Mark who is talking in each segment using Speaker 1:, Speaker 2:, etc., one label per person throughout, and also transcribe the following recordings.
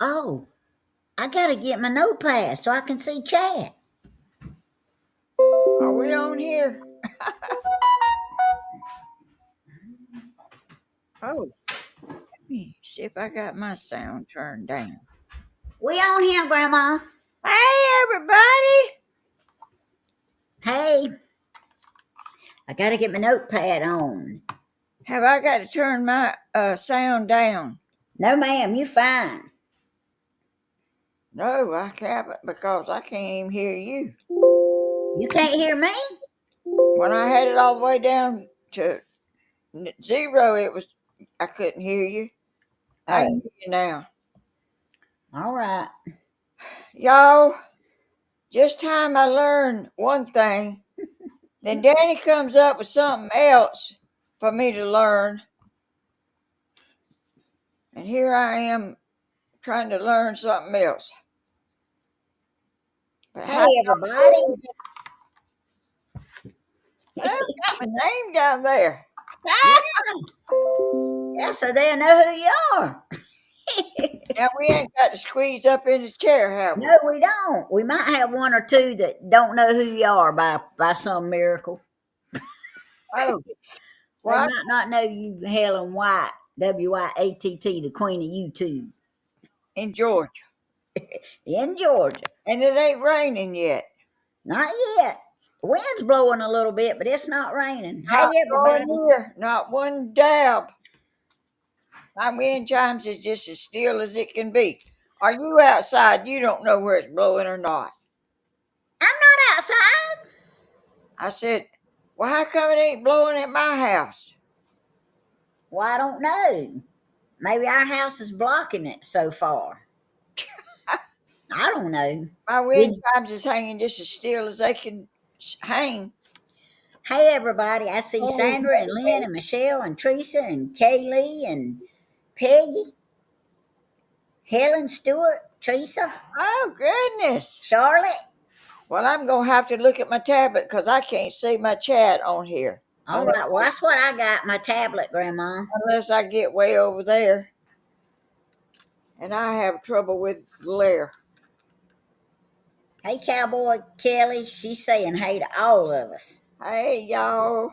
Speaker 1: Oh, I gotta get my notepad so I can see chat.
Speaker 2: Are we on here? Oh, let me see if I got my sound turned down.
Speaker 1: We on here, Grandma.
Speaker 2: Hey, everybody.
Speaker 1: Hey, I gotta get my notepad on.
Speaker 2: Have I got to turn my sound down?
Speaker 1: No, ma'am, you fine.
Speaker 2: No, I haven't because I can't even hear you.
Speaker 1: You can't hear me?
Speaker 2: When I had it all the way down to zero, I couldn't hear you. I can
Speaker 1: Oh,
Speaker 2: hear you now.
Speaker 1: all right.
Speaker 2: Y'all, just time I learned one thing, then Danny comes up with something else for me to learn. And here I am trying to learn something else. But
Speaker 1: Hey,
Speaker 2: how
Speaker 1: everybody.
Speaker 2: oh, got my name down there.
Speaker 1: Yeah, so they'll know who you are.
Speaker 2: Now we ain't got to squeeze up in the chair, have we?
Speaker 1: No, we don't. We might have one or two that don't know who you are by some miracle.
Speaker 2: Oh,
Speaker 1: They
Speaker 2: well,
Speaker 1: might not know you, Helen Wyatt, Wyatt, the queen of YouTube
Speaker 2: in Georgia.
Speaker 1: in Georgia.
Speaker 2: And it ain't raining yet.
Speaker 1: Not yet. The wind's blowing a little bit, but it's not raining. Hey,
Speaker 2: Not
Speaker 1: everybody.
Speaker 2: going near, not one dab. My wind chimes is just as still as it can be. Are you outside? You don't know where it's blowing or not.
Speaker 1: I'm not outside.
Speaker 2: I said, well, how come it ain't blowing at my house?
Speaker 1: Well, I don't know. Maybe our house is blocking it so far. I don't know.
Speaker 2: My wind
Speaker 1: Did,
Speaker 2: chimes is hanging just as still as they can hang.
Speaker 1: hey, everybody. I see
Speaker 2: Oh,
Speaker 1: Sandra and Lynn and Michelle and Teresa and Kaylee and Peggy, Helen, Stewart, Teresa,
Speaker 2: oh, goodness.
Speaker 1: Charlotte.
Speaker 2: Well, I'm going to have to look at my tablet because I can't see my chat on here.
Speaker 1: All right. Well, that's what I got, my tablet, Grandma.
Speaker 2: Unless I get way over there. And I have trouble with glare.
Speaker 1: Hey, Cowboy Kelly. She's saying hey to all of us.
Speaker 2: Hey, y'all.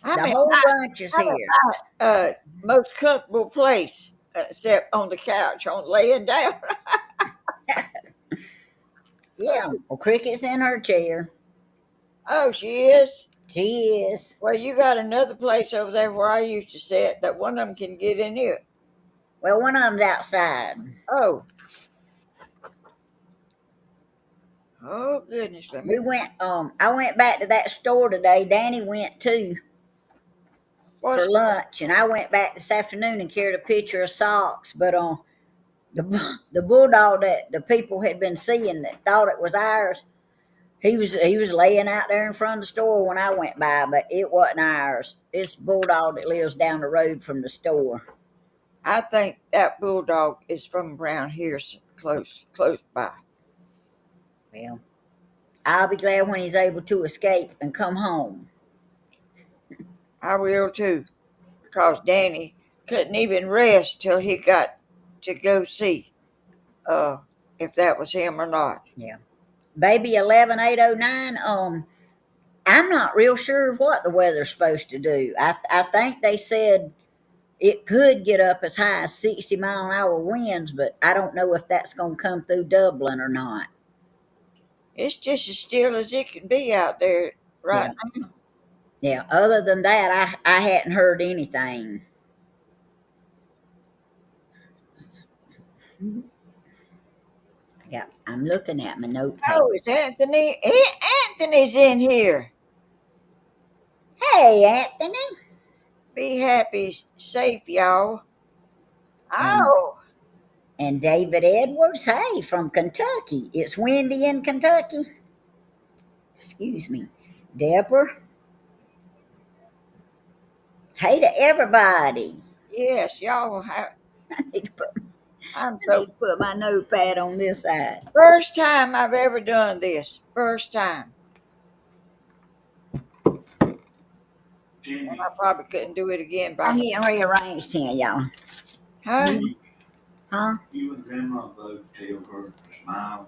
Speaker 2: I'm
Speaker 1: The
Speaker 2: in
Speaker 1: whole bunch is
Speaker 2: I'm in
Speaker 1: here.
Speaker 2: my most comfortable place, except on the couch, on laying down.
Speaker 1: Yeah. Well, Cricket's in her chair.
Speaker 2: Oh, she is?
Speaker 1: She is.
Speaker 2: Well, you got another place over there where I used to sit that one of them can get in here.
Speaker 1: Well, one of them's outside.
Speaker 2: Oh. Oh, goodness. Let me.
Speaker 1: We went. I went back to that store today. Danny went too for
Speaker 2: What's.
Speaker 1: lunch, and I went back this afternoon and carried a picture of socks. But the bulldog that the people had been seeing that thought it was ours, he was laying out there in front of the store when I went by, but it wasn't ours. It's bulldog that lives down the road from the store.
Speaker 2: I think that bulldog is from around here, close by.
Speaker 1: Well, I'll be glad when he's able to escape and come home.
Speaker 2: I will too, because Danny couldn't even rest till he got to go see uh, if that was him or not.
Speaker 1: Yeah. Baby 11809, I'm not real sure what the weather's supposed to do. I think they said it could get up as high as 60-mile-an-hour winds, but I don't know if that's going to come through Dublin or not.
Speaker 2: It's just as still as it can be out there right
Speaker 1: Yeah.
Speaker 2: now.
Speaker 1: Yeah. Other than that, I hadn't heard anything. Yeah. I'm looking at my notepad.
Speaker 2: Oh, it's Anthony. Anthony's in here.
Speaker 1: Hey, Anthony.
Speaker 2: Be happy, safe, y'all.
Speaker 1: And
Speaker 2: Oh,
Speaker 1: and David Edwards. Hey, from Kentucky. It's windy in Kentucky. Excuse me. Deborah. Hey to everybody.
Speaker 2: yes, y'all have.
Speaker 1: I need to put,
Speaker 2: I'm
Speaker 1: I
Speaker 2: so
Speaker 1: need to put my notepad on this side.
Speaker 2: first time I've ever done this. First time. And I probably couldn't do it again by
Speaker 1: I'm
Speaker 2: my.
Speaker 1: getting rearranged here, y'all.
Speaker 2: Huh?
Speaker 1: Huh?
Speaker 3: You and Grandma both tell her to smile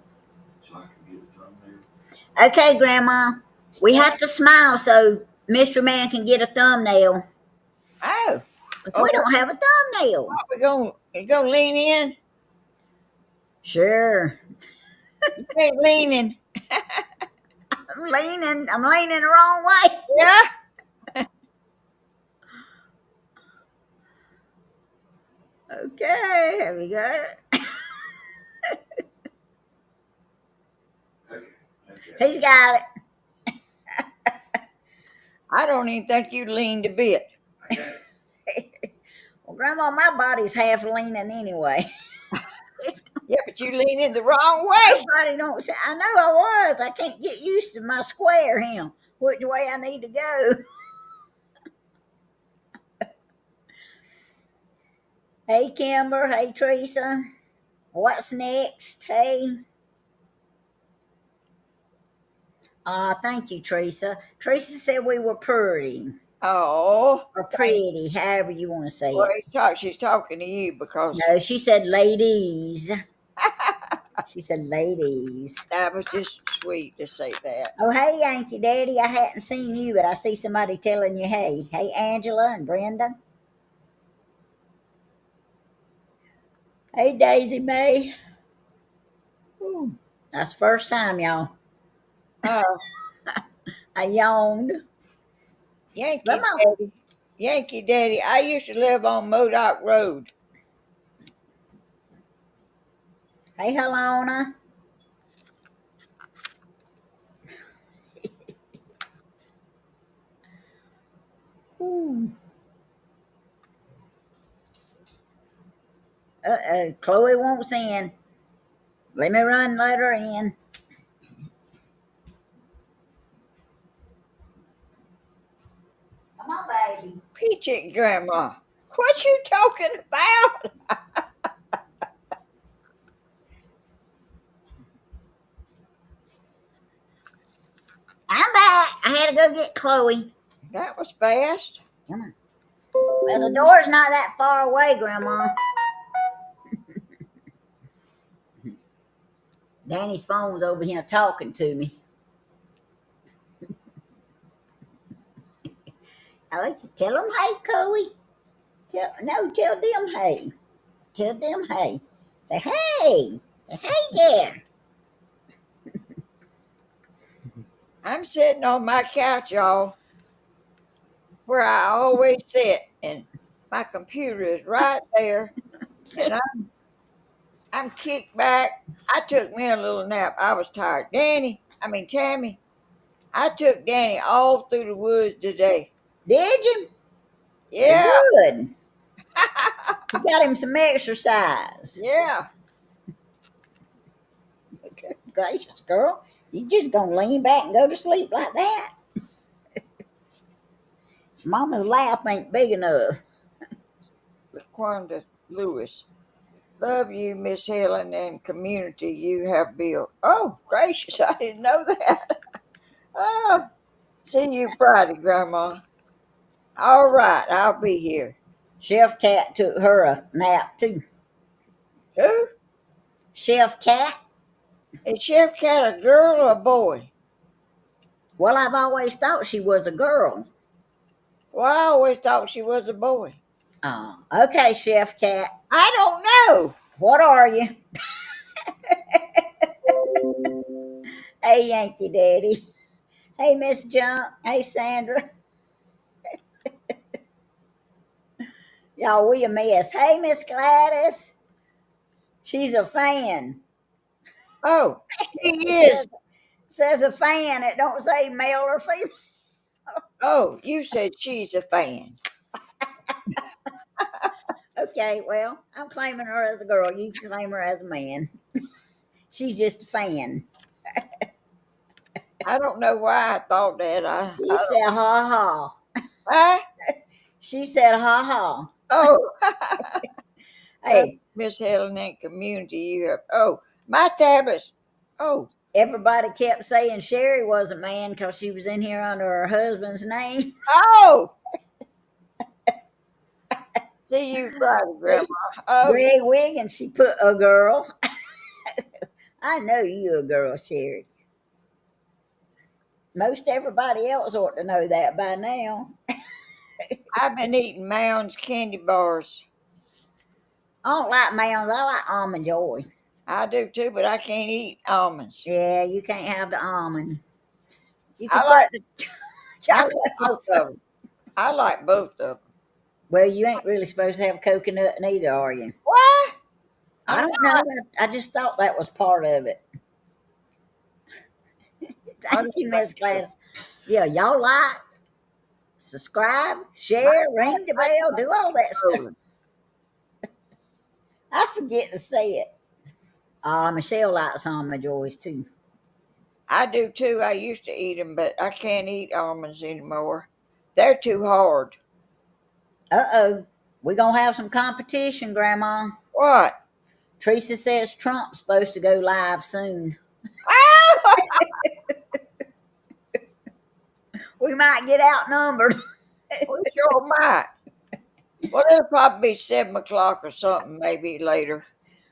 Speaker 3: so I can get a thumbnail.
Speaker 1: Okay, Grandma. We have to smile so Mystery Man can get a thumbnail.
Speaker 2: Oh,
Speaker 1: Because we
Speaker 2: okay.
Speaker 1: don't have a thumbnail.
Speaker 2: You gonna lean in?
Speaker 1: Sure.
Speaker 2: You ain't leaning.
Speaker 1: I'm leaning the wrong way.
Speaker 2: Yeah.
Speaker 1: Okay, have we got it?
Speaker 3: Okay.
Speaker 1: He's got it.
Speaker 2: I don't even think you leaned a bit.
Speaker 3: I got it.
Speaker 1: Well, Grandma, my body's half leaning anyway.
Speaker 2: Yeah, but you leaning the wrong way.
Speaker 1: Nobody don't say. I know I was. I can't get used to my square him. Which way I need to go. Hey, Kimber. Hey, Teresa. What's next? Hey. Thank you, Teresa. Teresa said we were pretty.
Speaker 2: Oh,
Speaker 1: Or pretty, however you want to say
Speaker 2: well,
Speaker 1: it.
Speaker 2: she's talking to you because
Speaker 1: No, she said ladies. She said ladies.
Speaker 2: that was just sweet to say that.
Speaker 1: Oh, hey, Yankee Daddy. I hadn't seen you, but I see somebody telling you hey. Hey, Angela and Brenda. Hey, Daisy Mae. Ooh, that's the first time, y'all.
Speaker 2: Uh,
Speaker 1: I yawned.
Speaker 2: Yankee
Speaker 1: Grandma.
Speaker 2: Daddy, Yankee Daddy. I used to live on Modoc Road.
Speaker 1: Hey, Helena. Ooh. Uh-oh. Chloe wants in. Let me run, let her in. Come on, baby.
Speaker 2: Peachy Grandma, what you talking about?
Speaker 1: I'm back. I had to go get Chloe.
Speaker 2: That was fast.
Speaker 1: Come on. Well, the door's not that far away, Grandma. Danny's phone's over here talking to me. I like to tell them hey, Chloe. Tell them hey. Tell them hey. Say hey. Say hey there.
Speaker 2: I'm sitting on my couch, y'all, where I always sit, and my computer is right there, and I'm kicked back. I took me a little nap. I was tired. Tammy, I took Danny all through the woods today.
Speaker 1: Did you?
Speaker 2: Yeah,
Speaker 1: Good. You got him some exercise.
Speaker 2: yeah.
Speaker 1: Good gracious, girl. You just gonna lean back and go to sleep like that? Mama's lap ain't big enough.
Speaker 2: LaQuanda Lewis. Love you, Miss Helen, and community you have built. Oh, gracious, I didn't know that. Oh, see you Friday, Grandma. All right, I'll be here.
Speaker 1: Chef Cat took her a nap too.
Speaker 2: Who?
Speaker 1: Chef Cat?
Speaker 2: Is Chef Cat a girl or a boy?
Speaker 1: Well, I've always thought she was a girl.
Speaker 2: Well, I always thought she was a boy.
Speaker 1: Okay, Chef Cat.
Speaker 2: I don't know.
Speaker 1: What are you? Hey, Yankee Daddy. Hey, Miss Junk. Hey, Sandra. Y'all, we a mess. Hey, Miss Gladys. She's a fan.
Speaker 2: Oh, she
Speaker 1: It
Speaker 2: is.
Speaker 1: says a fan. It don't say male or female.
Speaker 2: Oh, you said she's a fan.
Speaker 1: Okay, well, I'm claiming her as a girl. You can claim her as a man. She's just a fan.
Speaker 2: I don't know why I thought that.
Speaker 1: She said, ha ha.
Speaker 2: Huh?
Speaker 1: She said, ha ha.
Speaker 2: Oh,
Speaker 1: Hey,
Speaker 2: Miss Helen and community you have. Oh, my tablets. Oh,
Speaker 1: everybody kept saying Sherry was a man because she was in here under her husband's name.
Speaker 2: oh. See you Friday, Grandma. Oh,
Speaker 1: Greg Wiggins, she put a girl. I know you a girl, Sherry. Most everybody else ought to know that by now.
Speaker 2: I've been eating Mounds candy bars.
Speaker 1: I don't like mounds. I like almond joy.
Speaker 2: I do too, but I can't eat almonds.
Speaker 1: Yeah, you can't have the almond. You can
Speaker 2: I
Speaker 1: set
Speaker 2: like
Speaker 1: the
Speaker 2: I
Speaker 1: chocolate
Speaker 2: like
Speaker 1: on
Speaker 2: both of them. I like both of them.
Speaker 1: Well, you ain't really supposed to have coconut neither, are you?
Speaker 2: What?
Speaker 1: I
Speaker 2: I'm
Speaker 1: don't know. I just thought that was part of it.
Speaker 2: I
Speaker 1: Thank
Speaker 2: don't
Speaker 1: you,
Speaker 2: think
Speaker 1: Miss
Speaker 2: so.
Speaker 1: Gladys. Yeah, y'all like, subscribe,
Speaker 2: My,
Speaker 1: share, ring the
Speaker 2: my
Speaker 1: bell, do all that stuff.
Speaker 2: rolling.
Speaker 1: I forget to say it. Michelle likes almond joys too.
Speaker 2: I do too. I used to eat them, but I can't eat almonds anymore. They're too hard.
Speaker 1: Uh-oh. We're going to have some competition, Grandma.
Speaker 2: What?
Speaker 1: Teresa says Trump's supposed to go live soon.
Speaker 2: Ah!
Speaker 1: We might get outnumbered.
Speaker 2: We sure might. Well, it'll probably be 7 o'clock or something, maybe later.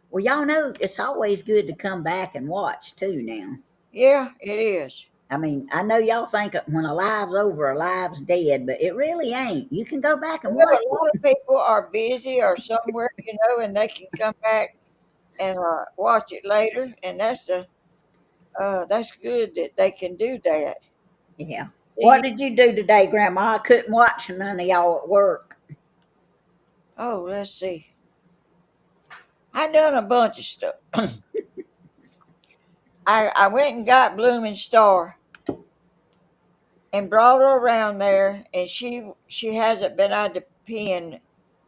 Speaker 1: Well, y'all know it's always good to come back and watch too now.
Speaker 2: Yeah, it is.
Speaker 1: I mean, I know y'all think when a live's over, a live's dead, but it really ain't. You can go back and
Speaker 2: Well,
Speaker 1: watch
Speaker 2: a lot
Speaker 1: it.
Speaker 2: of people are busy or somewhere, and they can come back and watch it later, and that's good that they can do that.
Speaker 1: Yeah. What
Speaker 2: See,
Speaker 1: did you do today, Grandma? I couldn't watch none of y'all at work.
Speaker 2: oh, let's see. I done a bunch of stuff. I went and got Blooming Star and brought her around there, and she hasn't been out of the pen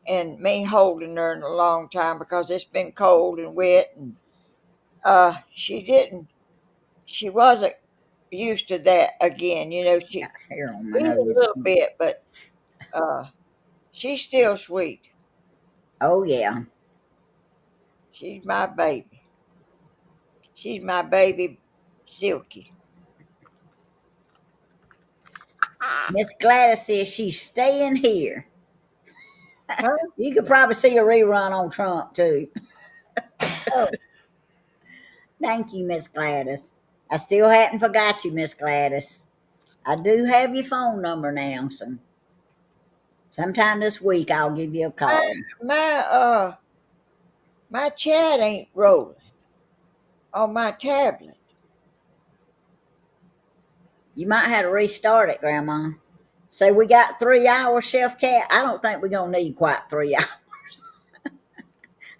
Speaker 2: and me holding her in a long time because it's been cold and wet, and she wasn't used to that again. She
Speaker 1: Got hair on my
Speaker 2: did a
Speaker 1: nose.
Speaker 2: little bit, but uh, she's still sweet.
Speaker 1: Oh, yeah.
Speaker 2: She's my baby. She's my baby, Silky.
Speaker 1: Miss Gladys says she's staying here.
Speaker 2: Huh?
Speaker 1: You could probably see a rerun on Trump too.
Speaker 2: Oh,
Speaker 1: Thank you, Miss Gladys. I still hadn't forgot you, Miss Gladys. I do have your phone number now, so sometime this week I'll give you a
Speaker 2: my
Speaker 1: call.
Speaker 2: my chat ain't rolling on my tablet.
Speaker 1: You might have to restart it, Grandma. Say we got 3 hours, Chef Cat. I don't think we're gonna need quite 3 hours.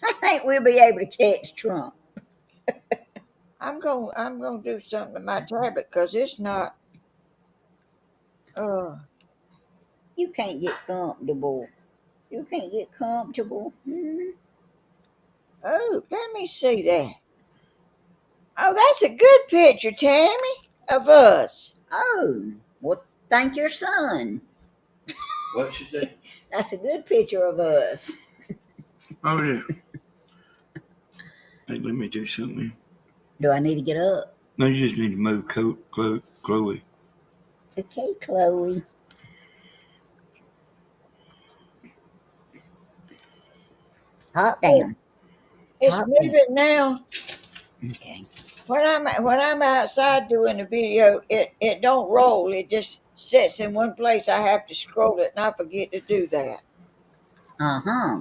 Speaker 1: I think we'll be able to catch Trump.
Speaker 2: I'm gonna do something to my tablet because it's not. Uh
Speaker 1: You can't get comfortable. You can't get comfortable.
Speaker 2: oh, let me see that. Oh, that's a good picture, Tammy, of us.
Speaker 1: Oh, well, thank your son.
Speaker 3: What she say?
Speaker 1: That's a good picture of us.
Speaker 3: Oh yeah. Hey, let me do something.
Speaker 1: Do I need to get up?
Speaker 3: No, you just need to move Chloe.
Speaker 1: Okay, Chloe. Hop down.
Speaker 2: It's
Speaker 1: Hop down.
Speaker 2: moving now.
Speaker 1: Okay.
Speaker 2: When I'm outside doing the video, it don't roll. It just sits in one place. I have to scroll it, and I forget to do that.
Speaker 1: Uh-huh.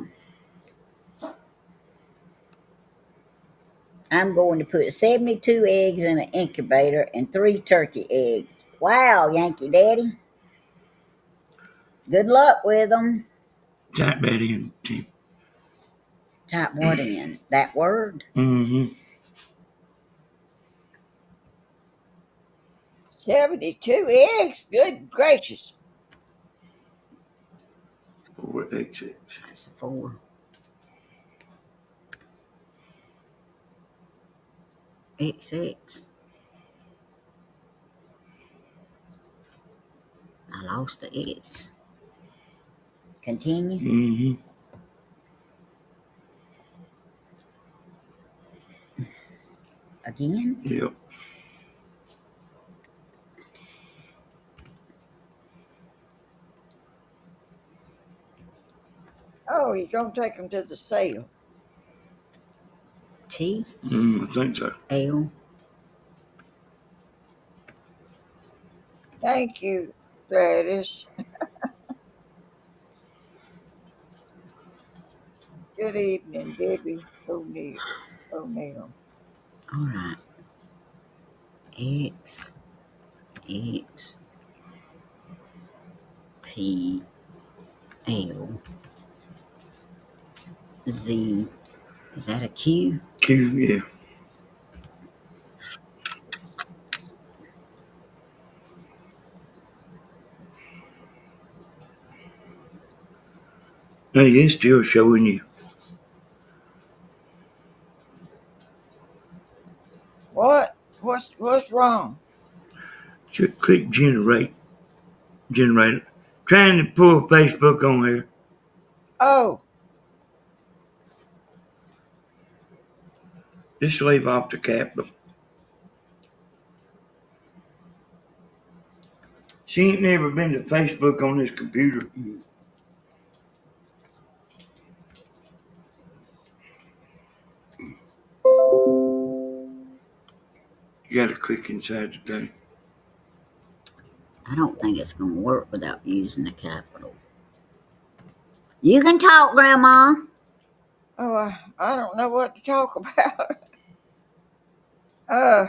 Speaker 1: I'm going to put 72 eggs in an incubator and 3 turkey eggs. Wow, Yankee Daddy. Good luck with them.
Speaker 3: Type that in, Tim.
Speaker 1: Type what in? That word?
Speaker 3: Mm-hmm.
Speaker 2: 72 eggs. Good gracious!
Speaker 3: 4XX.
Speaker 1: That's a 4. XX. I lost the X. Continue.
Speaker 3: Mm-hmm.
Speaker 1: Again?
Speaker 3: Yep.
Speaker 2: Oh, he's gonna take them to the sale.
Speaker 1: T
Speaker 4: I think so.
Speaker 1: L.
Speaker 2: Thank you, Gladys. Good evening, Debbie O'Neill.
Speaker 1: All right. X X P L Z. Is that a Q?
Speaker 4: Q, yeah. Hey, it's still showing you.
Speaker 2: What? What's wrong?
Speaker 4: Should click generator. Trying to pull Facebook on here.
Speaker 2: Oh,
Speaker 4: Just leave off the capital. She ain't never been to Facebook on this computer. You gotta click inside the thing.
Speaker 1: I don't think it's going to work without using the capital. You can talk, Grandma.
Speaker 2: I don't know what to talk about. uh,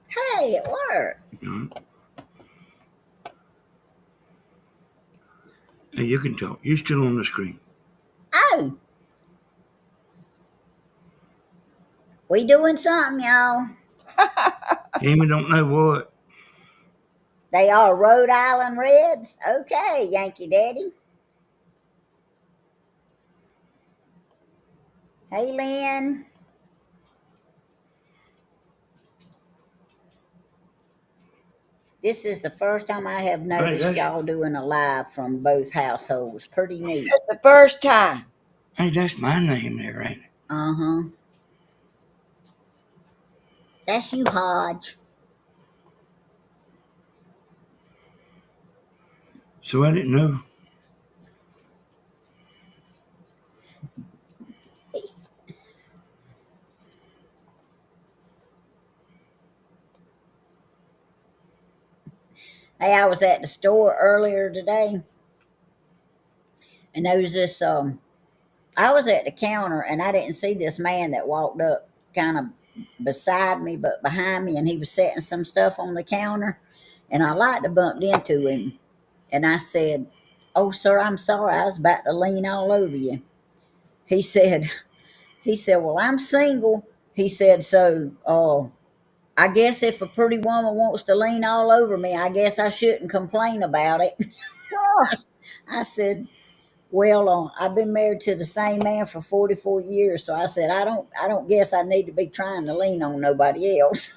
Speaker 1: Hey, it worked.
Speaker 4: Mhm. Hey, you can talk. You're still on the screen.
Speaker 1: Oh, we doing something, y'all.
Speaker 4: Amy don't know what.
Speaker 1: They are Rhode Island Reds. Okay, Yankee Daddy. Hey, Lynn. This is the first time I have noticed
Speaker 4: that's-
Speaker 1: y'all doing a live from both households. Pretty neat.
Speaker 2: it's the first time.
Speaker 4: Hey, that's my name there, ain't it?
Speaker 1: Uh-huh. That's you, Hodge.
Speaker 4: So I didn't know.
Speaker 1: Hey, I was at the store earlier today, and there was this, I was at the counter, and I didn't see this man that walked up kind of beside me, but behind me, and he was setting some stuff on the counter, and I like to bumped into him, and I said, "Oh, sir, I'm sorry, I was about to lean all over you." He said, "Well, I'm single." He said, "So, I guess if a pretty woman wants to lean all over me, I guess I shouldn't complain about it." I said, "Well, I've been married to the same man for 44 years, so I said I don't guess I need to be trying to lean on nobody else."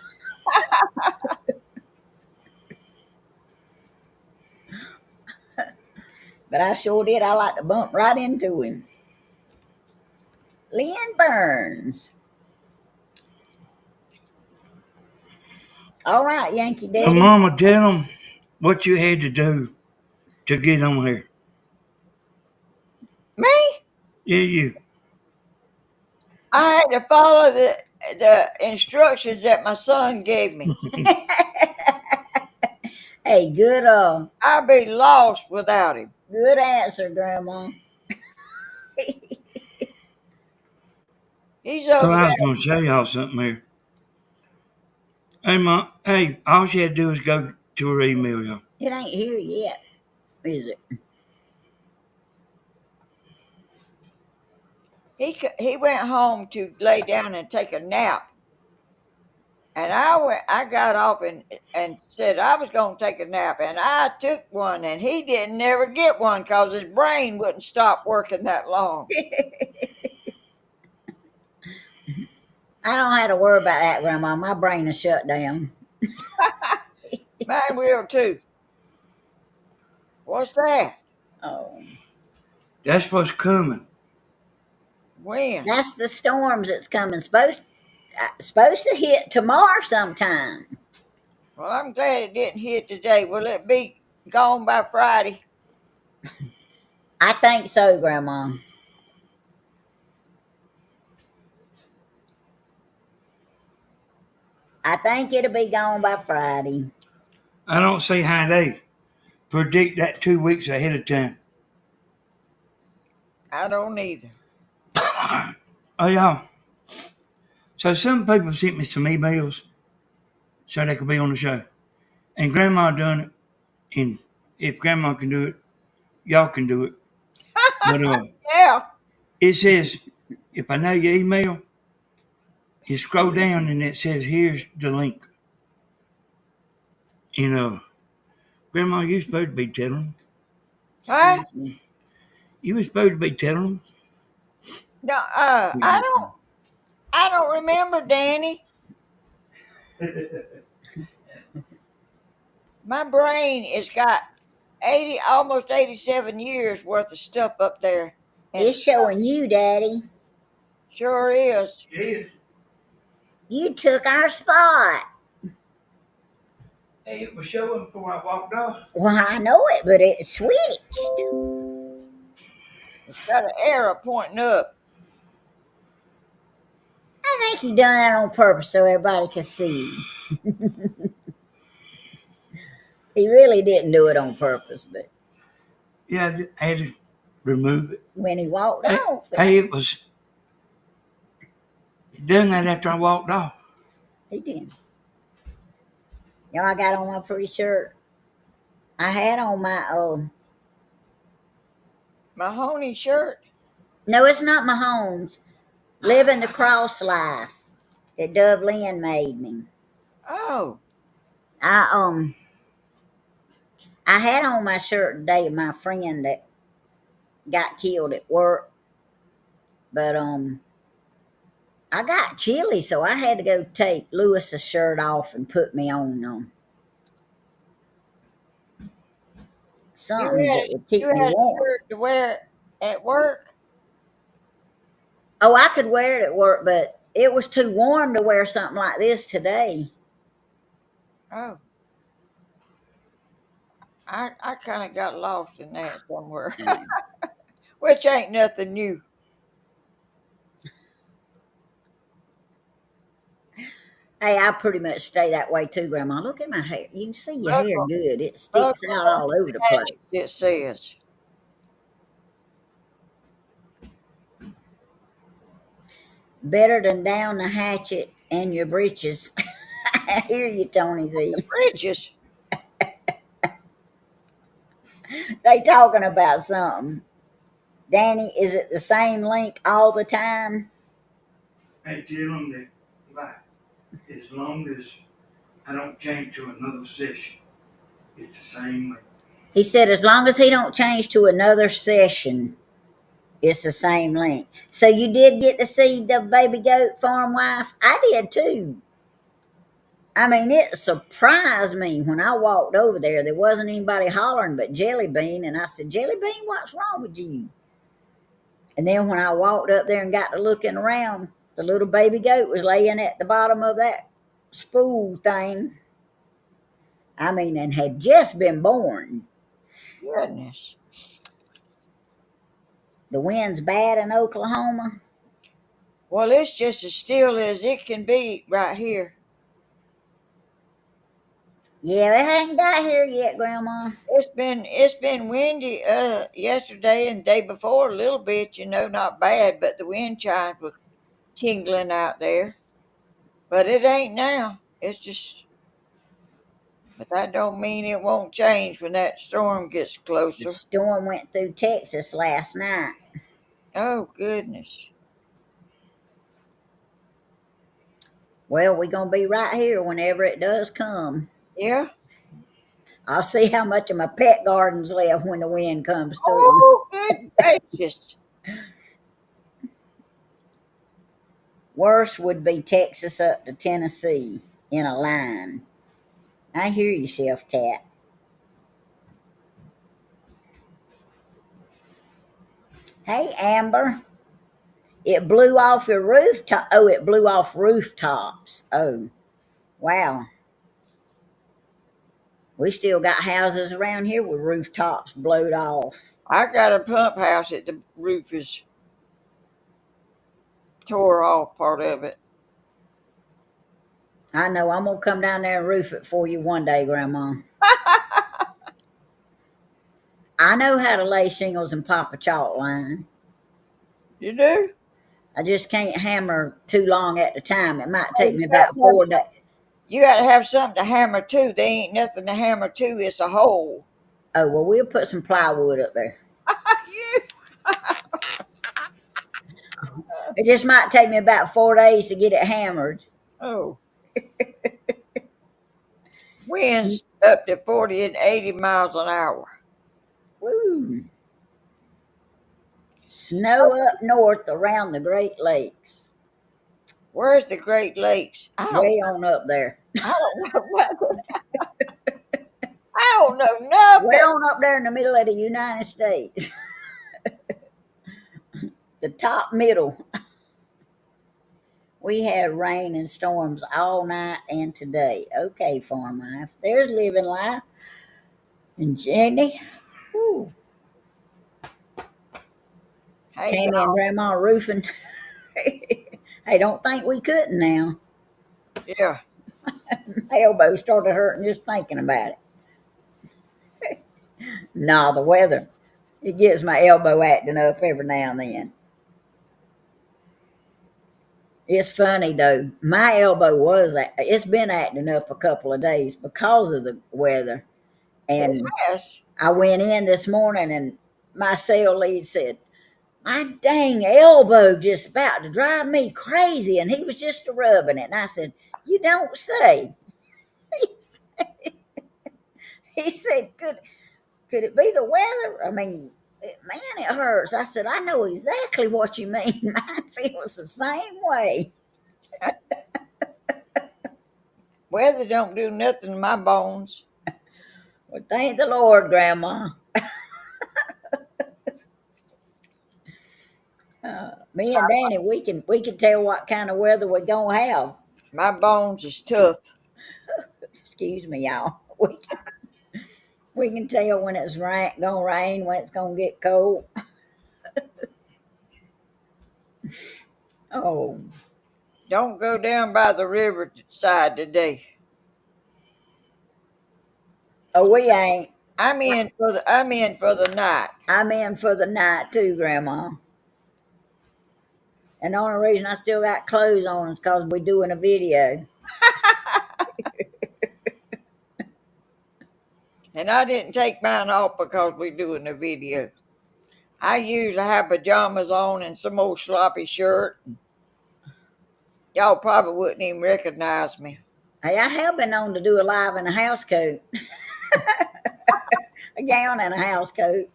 Speaker 1: But I sure did. I like to bump right into him. Lynn Burns. All right, Yankee
Speaker 4: Well,
Speaker 1: Daddy.
Speaker 4: Mama, tell them what you had to do to get on here.
Speaker 2: Me?
Speaker 4: Yeah, you.
Speaker 2: I had to follow the instructions that my son gave me.
Speaker 1: Hey,
Speaker 2: I'd be lost without him.
Speaker 1: good answer, Grandma.
Speaker 2: He's
Speaker 4: So
Speaker 2: over
Speaker 4: I was
Speaker 2: there.
Speaker 4: going to show y'all something here. Hey, Mom. Hey, all she had to do was go to her email, y'all.
Speaker 1: It ain't here yet, is it?
Speaker 2: He went home to lay down and take a nap. And I got off and said I was going to take a nap, and I took one, and he didn't never get one because his brain wouldn't stop working that long.
Speaker 1: I don't have to worry about that, Grandma. My brain is shut down.
Speaker 2: Mine will too. What's that?
Speaker 1: Oh,
Speaker 4: That's what's coming.
Speaker 2: When?
Speaker 1: that's the storms that's coming. Supposed to hit tomorrow sometime.
Speaker 2: Well, I'm glad it didn't hit today. Will it be gone by Friday.
Speaker 1: I think so, Grandma. I think it'll be gone by Friday.
Speaker 4: I don't see how they predict that 2 weeks ahead of time.
Speaker 2: I don't either.
Speaker 4: Oh, yeah. So some people sent me some emails so they could be on the show. And Grandma done it. And if Grandma can do it, y'all can do it. But
Speaker 2: Yeah.
Speaker 4: it says, if I know your email, you scroll down and it says, here's the link. And Grandma, you supposed to be telling them.
Speaker 2: Huh?
Speaker 1: Excuse me.
Speaker 4: You was supposed to be telling
Speaker 2: No,
Speaker 4: them.
Speaker 2: I don't remember, Danny. My brain has got 80, almost 87 years worth of stuff up there. And
Speaker 1: It's showing you, Daddy.
Speaker 2: sure is.
Speaker 4: Yes.
Speaker 1: You took our spot.
Speaker 4: Hey, it was showing before I walked off.
Speaker 1: Well, I know it, but it switched.
Speaker 2: It's got an arrow pointing up.
Speaker 1: I think you done that on purpose so everybody could see. He really didn't do it on purpose, but
Speaker 4: Yeah, I had to remove it.
Speaker 1: when he walked off,
Speaker 4: Hey, it was done that after I walked off.
Speaker 1: he did. You know, I got on my pretty shirt. I had on my
Speaker 2: Mahoney shirt.
Speaker 1: no, it's not Mahomes. Living the Cross Life that Dove Lynn made me.
Speaker 2: Oh,
Speaker 1: I I had on my shirt today of my friend that got killed at work, but I got chilly, so I had to go take Lewis's shirt off and put me on something that would keep
Speaker 2: you
Speaker 1: me
Speaker 2: had a
Speaker 1: warm.
Speaker 2: shirt to wear at work.
Speaker 1: Oh, I could wear it at work, but it was too warm to wear something like this today.
Speaker 2: Oh, I kind of got lost in that somewhere, which ain't nothing new.
Speaker 1: Hey, I pretty much stay that way too, Grandma. Look at my hair. You can see your hair
Speaker 2: Buckle,
Speaker 1: good. It sticks
Speaker 2: buckle
Speaker 1: out
Speaker 2: on
Speaker 1: all
Speaker 2: the
Speaker 1: over the place.
Speaker 2: hatchet, it says.
Speaker 1: Better than down the hatchet and your breeches. I hear you, Tony Z.
Speaker 2: Bridges.
Speaker 1: They talking about something. Danny, is it the same link all the time?
Speaker 4: Hey, tell them that, like, as long as I don't change to another session, it's the same link.
Speaker 1: He said as long as he don't change to another session, it's the same link. So you did get to see the baby goat farm wife? I did too. I mean, it surprised me when I walked over there. There wasn't anybody hollering but Jelly Bean. And I said, Jelly Bean, what's wrong with you? And then when I walked up there and got to looking around, the little baby goat was laying at the bottom of that spool thing. I mean, and had just been born.
Speaker 2: Goodness.
Speaker 1: The wind's bad in Oklahoma.
Speaker 2: Well, it's just as still as it can be right here.
Speaker 1: Yeah, it hasn't got here yet, Grandma.
Speaker 2: It's been windy yesterday and day before a little bit, not bad, but the wind chimes were tingling out there. But it ain't now. It's just but that don't mean it won't change when that storm gets
Speaker 1: The
Speaker 2: closer.
Speaker 1: storm went through Texas last night.
Speaker 2: Oh goodness.
Speaker 1: Well, we're going to be right here whenever it does come.
Speaker 2: Yeah.
Speaker 1: I'll see how much of my pet garden's left when the wind comes through.
Speaker 2: Oh good gracious.
Speaker 1: Worse would be Texas up to Tennessee in a line. I hear you, Chef Cat. Hey, Amber. It blew off your rooftop. Oh, it blew off rooftops. Oh, wow. We still got houses around here with rooftops blowed off.
Speaker 2: I got a pump house that the roof is tore off part of it.
Speaker 1: I know. I'm gonna come down there and roof it for you one day, Grandma. I know how to lay shingles and pop a chalk line.
Speaker 2: You do?
Speaker 1: I just can't hammer too long at a time. It might
Speaker 2: Oh,
Speaker 1: take
Speaker 2: you
Speaker 1: me
Speaker 2: gotta
Speaker 1: about 4
Speaker 2: have
Speaker 1: days.
Speaker 2: You got to have something to hammer to. There ain't nothing to hammer to. It's a hole.
Speaker 1: Oh, well, we'll put some plywood up there.
Speaker 2: You.
Speaker 1: It just might take me about 4 days to get it hammered.
Speaker 2: Oh. Winds up to 40 and 80 miles an hour.
Speaker 1: Woo! Snow up north around the Great Lakes.
Speaker 2: Where's the Great Lakes?
Speaker 1: Way on up there.
Speaker 2: I don't know nothing. I don't know
Speaker 1: Way
Speaker 2: nothing.
Speaker 1: on up there in the middle of the United States. The top middle. We had rain and storms all night and today. Okay, farm life. There's living life. And Jenny, whew,
Speaker 2: Hey,
Speaker 1: Tammy and
Speaker 2: y'all.
Speaker 1: Grandma roofing. Hey, don't think we couldn't now.
Speaker 2: Yeah.
Speaker 1: My elbow started hurting just thinking about it. Nah, the weather. It gets my elbow acting up every now and then. It's funny though. My elbow it's been acting up a couple of days because of the weather. And
Speaker 2: Yes.
Speaker 1: I went in this morning and my cell lead said, my dang elbow just about to drive me crazy. And he was just rubbing it. And I said, you don't say. He said, could it be the weather? I mean, man, it hurts. I said, I know exactly what you mean. Mine feels the same way.
Speaker 2: Weather don't do nothing to my bones.
Speaker 1: Well, thank the Lord, Grandma. Me and Danny, we can tell what kind of weather we're gonna have.
Speaker 2: My bones is tough.
Speaker 1: Excuse me, y'all. We can tell when it's gonna rain, when it's gonna get cold. Oh,
Speaker 2: Don't go down by the river side today.
Speaker 1: oh, we ain't.
Speaker 2: I'm in for the night.
Speaker 1: I'm in for the night too, Grandma. And the only reason I still got clothes on is because we're doing a video.
Speaker 2: And I didn't take mine off because we're doing a video. I usually have pajamas on and some old sloppy shirt. Y'all probably wouldn't even recognize me.
Speaker 1: Hey, I have been known to do a live in a house coat. A gown and a house coat.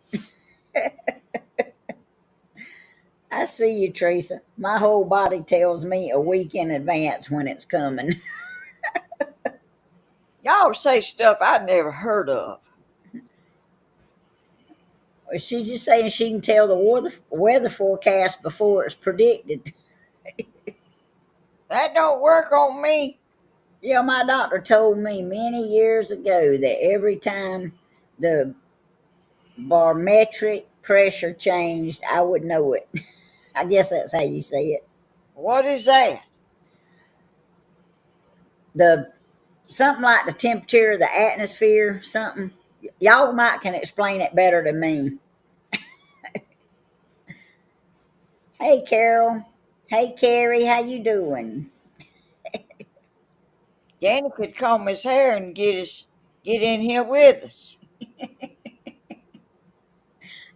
Speaker 1: I see you, Teresa. My whole body tells me a week in advance when it's coming.
Speaker 2: Y'all say stuff I'd never heard of.
Speaker 1: She's just saying she can tell the weather forecast before it's predicted.
Speaker 2: That don't work on me.
Speaker 1: Yeah, my doctor told me many years ago that every time the barometric pressure changed, I would know it. I guess that's how you say it.
Speaker 2: What is that?
Speaker 1: Something like the temperature of the atmosphere, something. Y'all might can explain it better than me. Hey, Carol. Hey, Carrie. How you doing?
Speaker 2: Danny could comb his hair and get in here with us.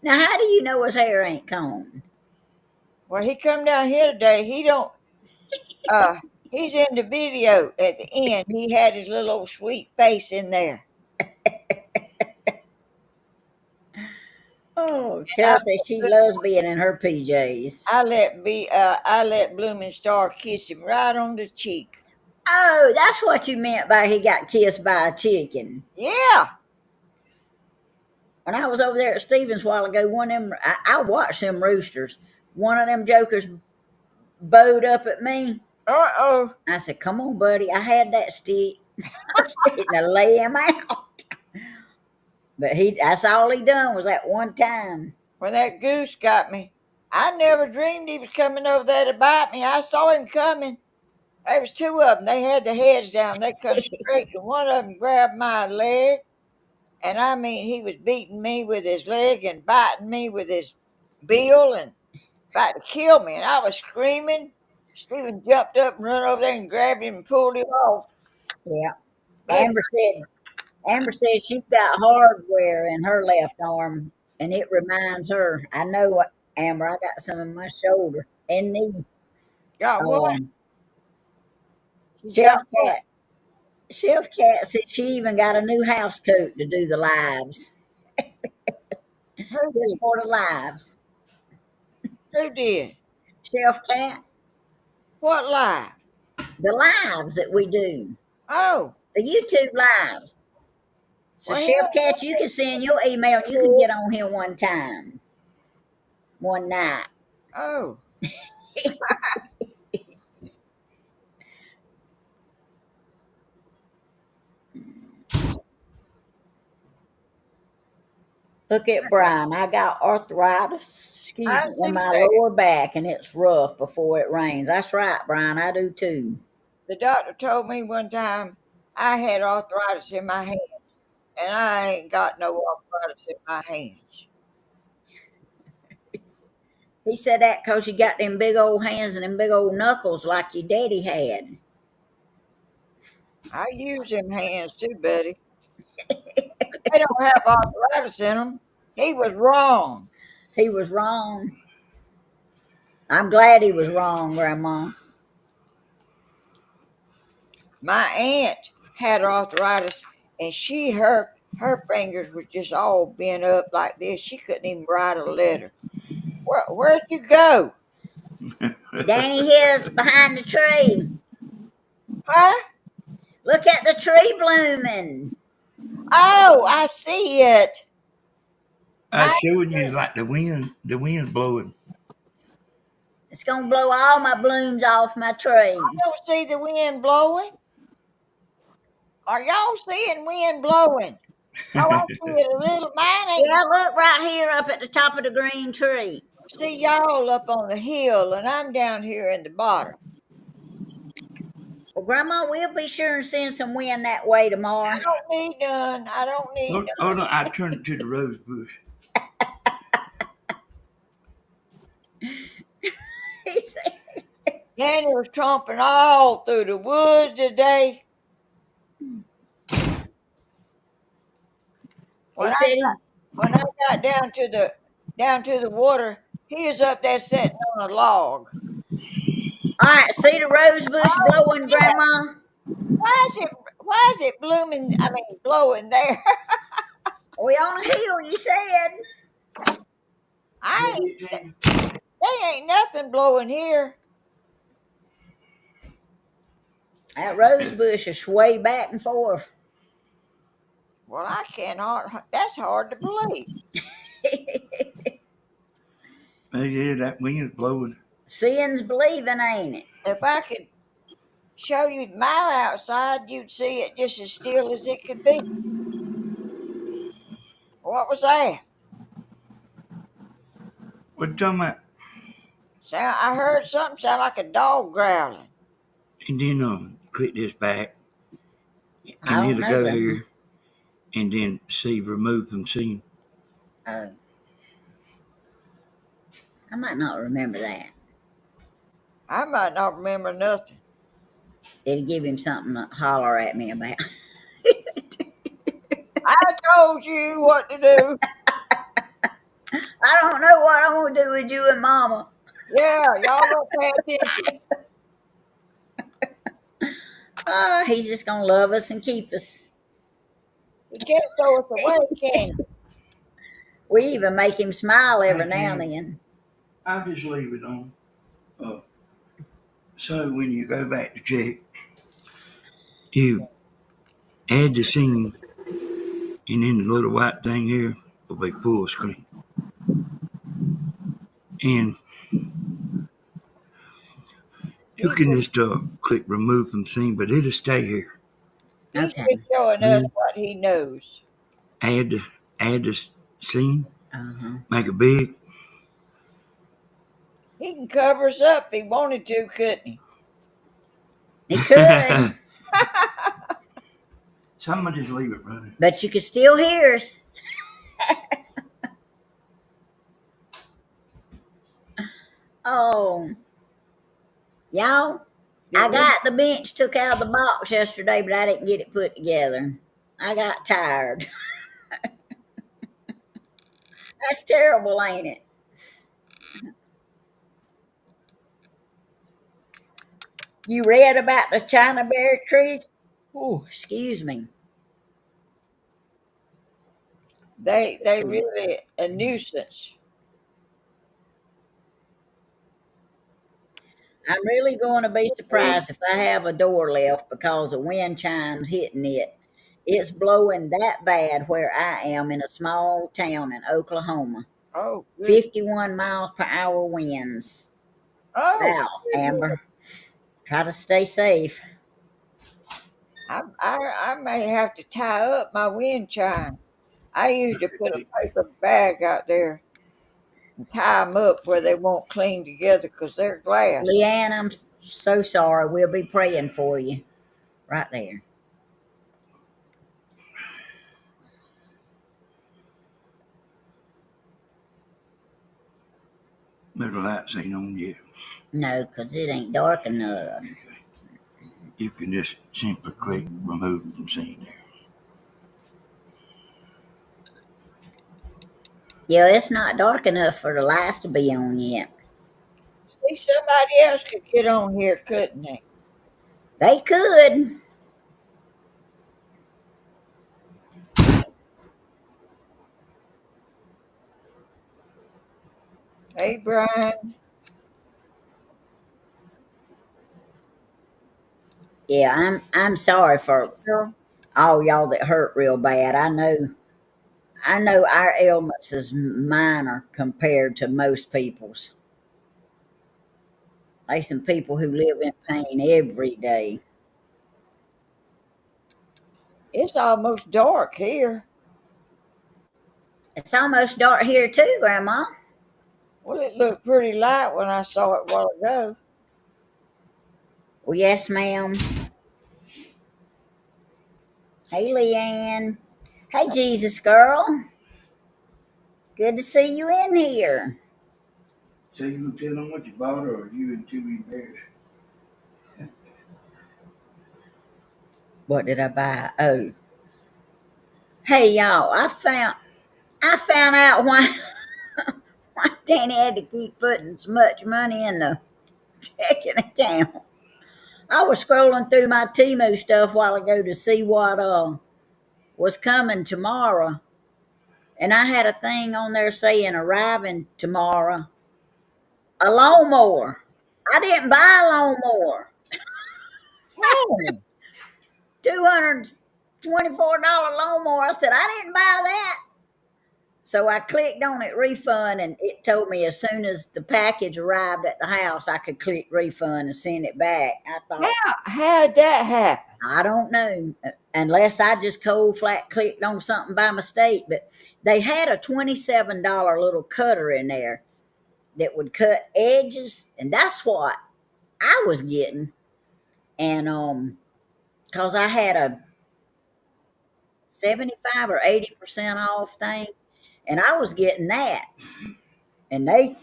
Speaker 1: Now, how do you know his hair ain't combed?
Speaker 2: Well, he come down here today. He don't. He's in the video at the end. He had his little old sweet face in there.
Speaker 1: Oh, Carol says she loves being in her PJs.
Speaker 2: I let Blooming Star kiss him right on the cheek.
Speaker 1: Oh, that's what you meant by he got kissed by a chicken.
Speaker 2: Yeah.
Speaker 1: When I was over there at Stevens a while ago, one of them, I watched them roosters. One of them jokers bowed up at me.
Speaker 2: Uh-oh.
Speaker 1: I said, come on, buddy. I had that stick. I was fitting to lay him out. But that's all he done was that one time.
Speaker 2: When that goose got me, I never dreamed he was coming over there to bite me. I saw him coming. There was two of them. They had the heads down. They come straight, and one of them grabbed my leg. And I mean, he was beating me with his leg and biting me with his bill and about to kill me. And I was screaming. Stephen jumped up and ran over there and grabbed him and pulled him off.
Speaker 1: Yeah.
Speaker 2: But
Speaker 1: Amber said she's got hardware in her left arm, and it reminds her. I know what, Amber. I got some in my shoulder and knee.
Speaker 2: got what? She's
Speaker 1: Chef
Speaker 2: got what?
Speaker 1: Cat. Chef Cat said she even got a new house coat to do the lives.
Speaker 2: Who
Speaker 1: Just
Speaker 2: did?
Speaker 1: for the lives.
Speaker 2: Who did?
Speaker 1: Chef Cat,
Speaker 2: What lie?
Speaker 1: the lives that we do,
Speaker 2: Oh,
Speaker 1: the YouTube lives. So,
Speaker 2: well,
Speaker 1: Chef Cat, you can send your email and you can get on here one night.
Speaker 2: oh.
Speaker 1: Look at Brian. I got arthritis,
Speaker 2: I
Speaker 1: in
Speaker 2: see
Speaker 1: my
Speaker 2: that.
Speaker 1: lower back, and it's rough before it rains. That's right, Brian. I do too.
Speaker 2: The doctor told me one time I had arthritis in my hands, and I ain't got no arthritis in my hands.
Speaker 1: He said that because you got them big old hands and them big old knuckles like your daddy had.
Speaker 2: I use them hands too, buddy. But they don't have arthritis in them. He was wrong.
Speaker 1: He was wrong. I'm glad he was wrong, Grandma.
Speaker 2: My aunt had arthritis, and her fingers was just all bent up like this. She couldn't even write a letter. Where'd you go?
Speaker 1: Danny here's behind the tree.
Speaker 2: Huh?
Speaker 1: Look at the tree blooming.
Speaker 2: Oh, I see it.
Speaker 4: I was showing you like the wind blowing.
Speaker 1: It's gonna blow all my blooms off my tree.
Speaker 2: I don't see the wind blowing. Are y'all seeing wind blowing? Oh, I see it a little. Mine ain't.
Speaker 1: Yeah, look right here up at the top of the green tree.
Speaker 2: See y'all up on the hill, and I'm down here in the bottom.
Speaker 1: Well, Grandma, we'll be sure and send some wind that way tomorrow.
Speaker 2: I don't need none. I don't need none.
Speaker 4: Hold on, I turned it to the rose bush.
Speaker 1: He said,
Speaker 2: Danny was tromping all through the woods today. When I got down to the water, he was up there sitting on a log.
Speaker 1: all right, see the rose bush blowing, Grandma?
Speaker 2: Why is it blooming? I mean, blowing there?
Speaker 1: We on a hill, you said.
Speaker 2: They ain't nothing blowing here.
Speaker 1: That rose bush is sway back and forth.
Speaker 2: Well, I cannot. That's hard to believe.
Speaker 4: Oh, yeah, that wind's blowing.
Speaker 1: Seeing's believing, ain't it?
Speaker 2: If I could show you my outside, you'd see it just as still as it could be. What was that?
Speaker 4: What you talking about?
Speaker 2: I heard something sound like a dog growling.
Speaker 4: And then click this back,
Speaker 1: I
Speaker 4: and
Speaker 1: don't
Speaker 4: it'll
Speaker 1: know,
Speaker 4: go
Speaker 1: Grandma.
Speaker 4: here, and then see remove from scene.
Speaker 1: Oh. I might not remember that.
Speaker 2: I might not remember nothing.
Speaker 1: It'll give him something to holler at me about.
Speaker 2: I told you what to do.
Speaker 1: I don't know what I'm going to do with you and Mama.
Speaker 2: Yeah, y'all don't pay attention.
Speaker 1: He's just going to love us and keep us.
Speaker 2: You can't throw us away, can you?
Speaker 1: We even make him smile every now and then.
Speaker 4: I'll just leave it on. So when you go back to check, you add the scene, and then the little white thing here will be full screen. And you can just click remove from scene, but it'll stay here.
Speaker 2: He's
Speaker 1: Okay.
Speaker 2: been showing us what he knows.
Speaker 4: Add the add the scene,
Speaker 1: Uh-huh.
Speaker 4: make it big.
Speaker 2: He can cover us up if he wanted to, couldn't he?
Speaker 1: He could,
Speaker 4: Somebody just leave it running.
Speaker 1: but you could still hear us. Oh, y'all, I got the bench took out of the box yesterday, but I didn't get it put together. I got tired. That's terrible, ain't it? You read about the China Bear tree? Oh, excuse me.
Speaker 2: They really a nuisance.
Speaker 1: I'm really going to be surprised if I have a door left because of wind chimes hitting it. It's blowing that bad where I am in a small town in Oklahoma.
Speaker 2: Oh, good.
Speaker 1: 51 miles per hour winds.
Speaker 2: Oh,
Speaker 1: Wow,
Speaker 2: goodness.
Speaker 1: Amber. Try to stay safe.
Speaker 2: I may have to tie up my wind chime. I usually put a paper bag out there and tie them up where they won't cling together because they're glass.
Speaker 1: Leanne, I'm so sorry. We'll be praying for you. Right there.
Speaker 4: But the lights ain't on yet.
Speaker 1: No, because it ain't dark enough.
Speaker 4: You can just simply click remove from scene there.
Speaker 1: Yeah, it's not dark enough for the lights to be on yet.
Speaker 2: See, somebody else could get on here, couldn't they?
Speaker 1: They could.
Speaker 2: Hey, Brian.
Speaker 1: Yeah, I'm sorry for
Speaker 2: Girl.
Speaker 1: all y'all that hurt real bad. I know our ailments is minor compared to most people's. There's some people who live in pain every day.
Speaker 2: It's almost dark here.
Speaker 1: It's almost dark here too, Grandma.
Speaker 2: Well, it looked pretty light when I saw it a while ago.
Speaker 1: Well, yes, ma'am. Hey, Leanne. Hey, Jesus girl. Good to see you in here.
Speaker 4: So you can tell them what you bought, or you and Chewy Bears?
Speaker 1: What did I buy? Oh, hey, y'all. I found out why Danny had to keep putting so much money in the checking account. I was scrolling through my Temu stuff a while ago to see what was coming tomorrow, and I had a thing on there saying arriving tomorrow. A lawnmower. I didn't buy a lawnmower.
Speaker 2: Oh,
Speaker 1: $224 lawnmower. I said I didn't buy that. So I clicked on it refund, and it told me as soon as the package arrived at the house, I could click refund and send it back. I thought,
Speaker 2: how'd that happen?
Speaker 1: I don't know, unless I just cold flat clicked on something by mistake. But they had a $27 little cutter in there that would cut edges, and that's what I was getting. And because I had a 75 or 80% off thing, and I was getting that, and they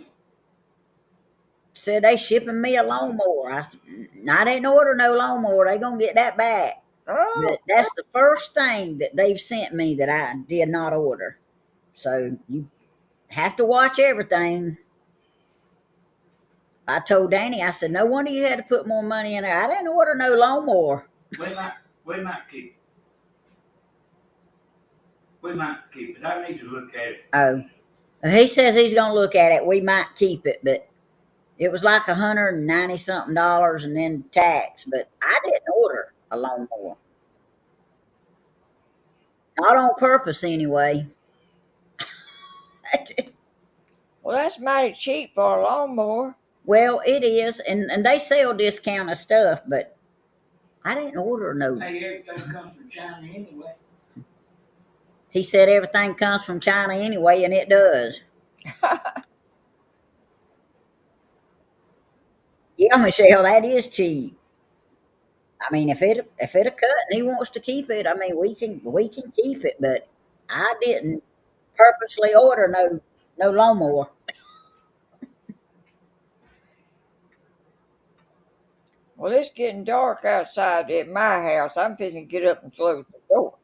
Speaker 1: said they shipping me a lawnmower. I didn't order no lawnmower. They gonna get that back.
Speaker 2: Oh,
Speaker 1: But that's the first thing that they've sent me that I did not order. So you have to watch everything. I told Danny, I said, no wonder you had to put more money in there. I didn't order no lawnmower.
Speaker 3: We might keep it. We might keep it. I need to look at it.
Speaker 1: Oh, he says he's gonna look at it. We might keep it, but it was like $190 something and then tax. But I didn't order a lawnmower. Not on purpose, anyway.
Speaker 2: well, that's mighty cheap for a lawnmower.
Speaker 1: Well, it is, and they sell discounted stuff, but I didn't order no.
Speaker 3: Hey, everything comes from China anyway.
Speaker 1: He said everything comes from China anyway, and it does. Yeah, Michelle, that is cheap. I mean, if it a cut and he wants to keep it, I mean, we can keep it. But I didn't purposely order no lawnmower.
Speaker 2: Well, it's getting dark outside at my house. I'm fixing to get up and close the door.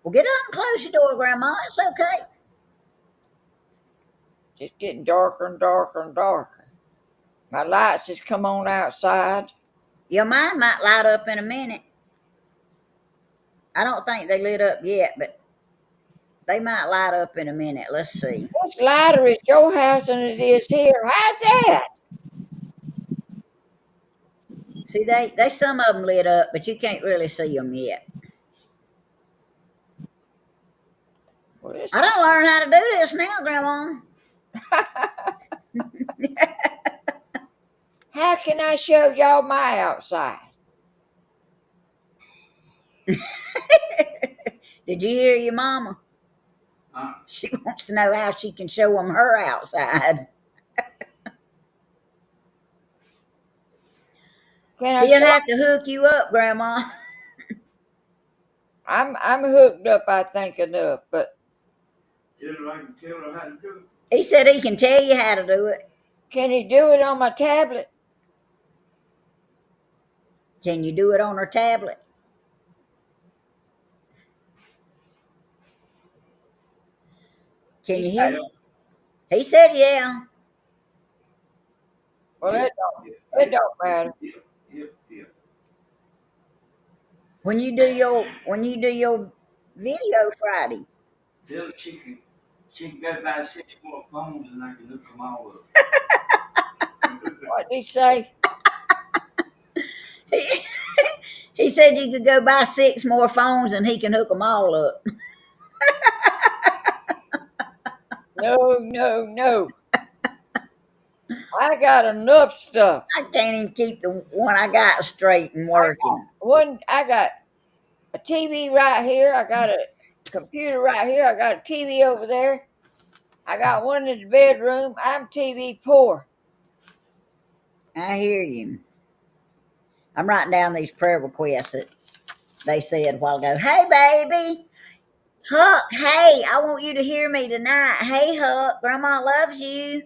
Speaker 1: Well, get up and close your door, Grandma. It's okay.
Speaker 2: It's getting darker and darker and darker. My lights just come on outside.
Speaker 1: Your mine might light up in a minute. I don't think they lit up yet, but they might light up in a minute. Let's see.
Speaker 2: What's lighter at your house than it is here? How's that?
Speaker 1: See, they some of them lit up, but you can't really see them yet.
Speaker 2: Well, it's
Speaker 1: I don't learn how to do this now, Grandma.
Speaker 2: How can I show y'all my outside?
Speaker 1: Did you hear your mama? She wants to know how she can show them her outside.
Speaker 2: Can I
Speaker 1: She'll
Speaker 2: show?
Speaker 1: have to hook you up, Grandma.
Speaker 2: I'm hooked up, I think, enough. But
Speaker 3: Tell her I can tell her how to do it.
Speaker 1: He said he can tell you how to do it.
Speaker 2: can he do it on my tablet?
Speaker 1: Can you do it on her tablet? Can you hear me? He said, yeah.
Speaker 2: Well, it don't matter.
Speaker 3: Yeah.
Speaker 1: When you do your video Friday.
Speaker 3: Tell her she can go buy 6 more phones and I can hook them all up.
Speaker 2: What did he say?
Speaker 1: He said you could go buy 6 more phones and he can hook them all up.
Speaker 2: No. I got enough stuff.
Speaker 1: I can't even keep the one I got straight and working.
Speaker 2: I got a TV right here. I got a computer right here. I got a TV over there. I got one in the bedroom. I'm TV poor.
Speaker 1: I hear you. I'm writing down these prayer requests that they said a while ago. Hey, baby. Huck, hey, I want you to hear me tonight. Hey, Huck, Grandma loves you.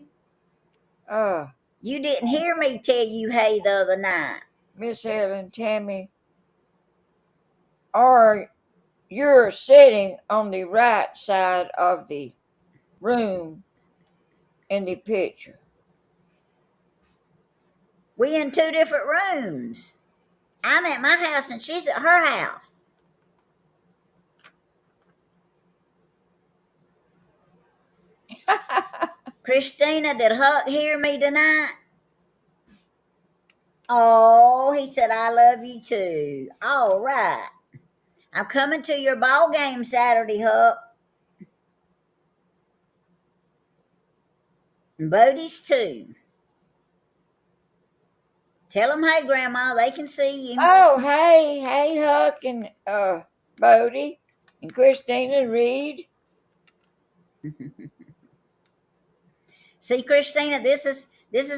Speaker 1: You didn't hear me tell you hey the other night.
Speaker 2: Miss Helen, Tammy, you're sitting on the right side of the room in the picture.
Speaker 1: We in 2 different rooms. I'm at my house and she's at her house. Christina, did Huck hear me tonight? Oh, he said, I love you too. All right. I'm coming to your ball game Saturday, Huck. And Bodie's too. Tell them, hey, Grandma, they can see you.
Speaker 2: Oh, hey, Huck and Bodie and Christina Reed.
Speaker 1: See, Christina, this is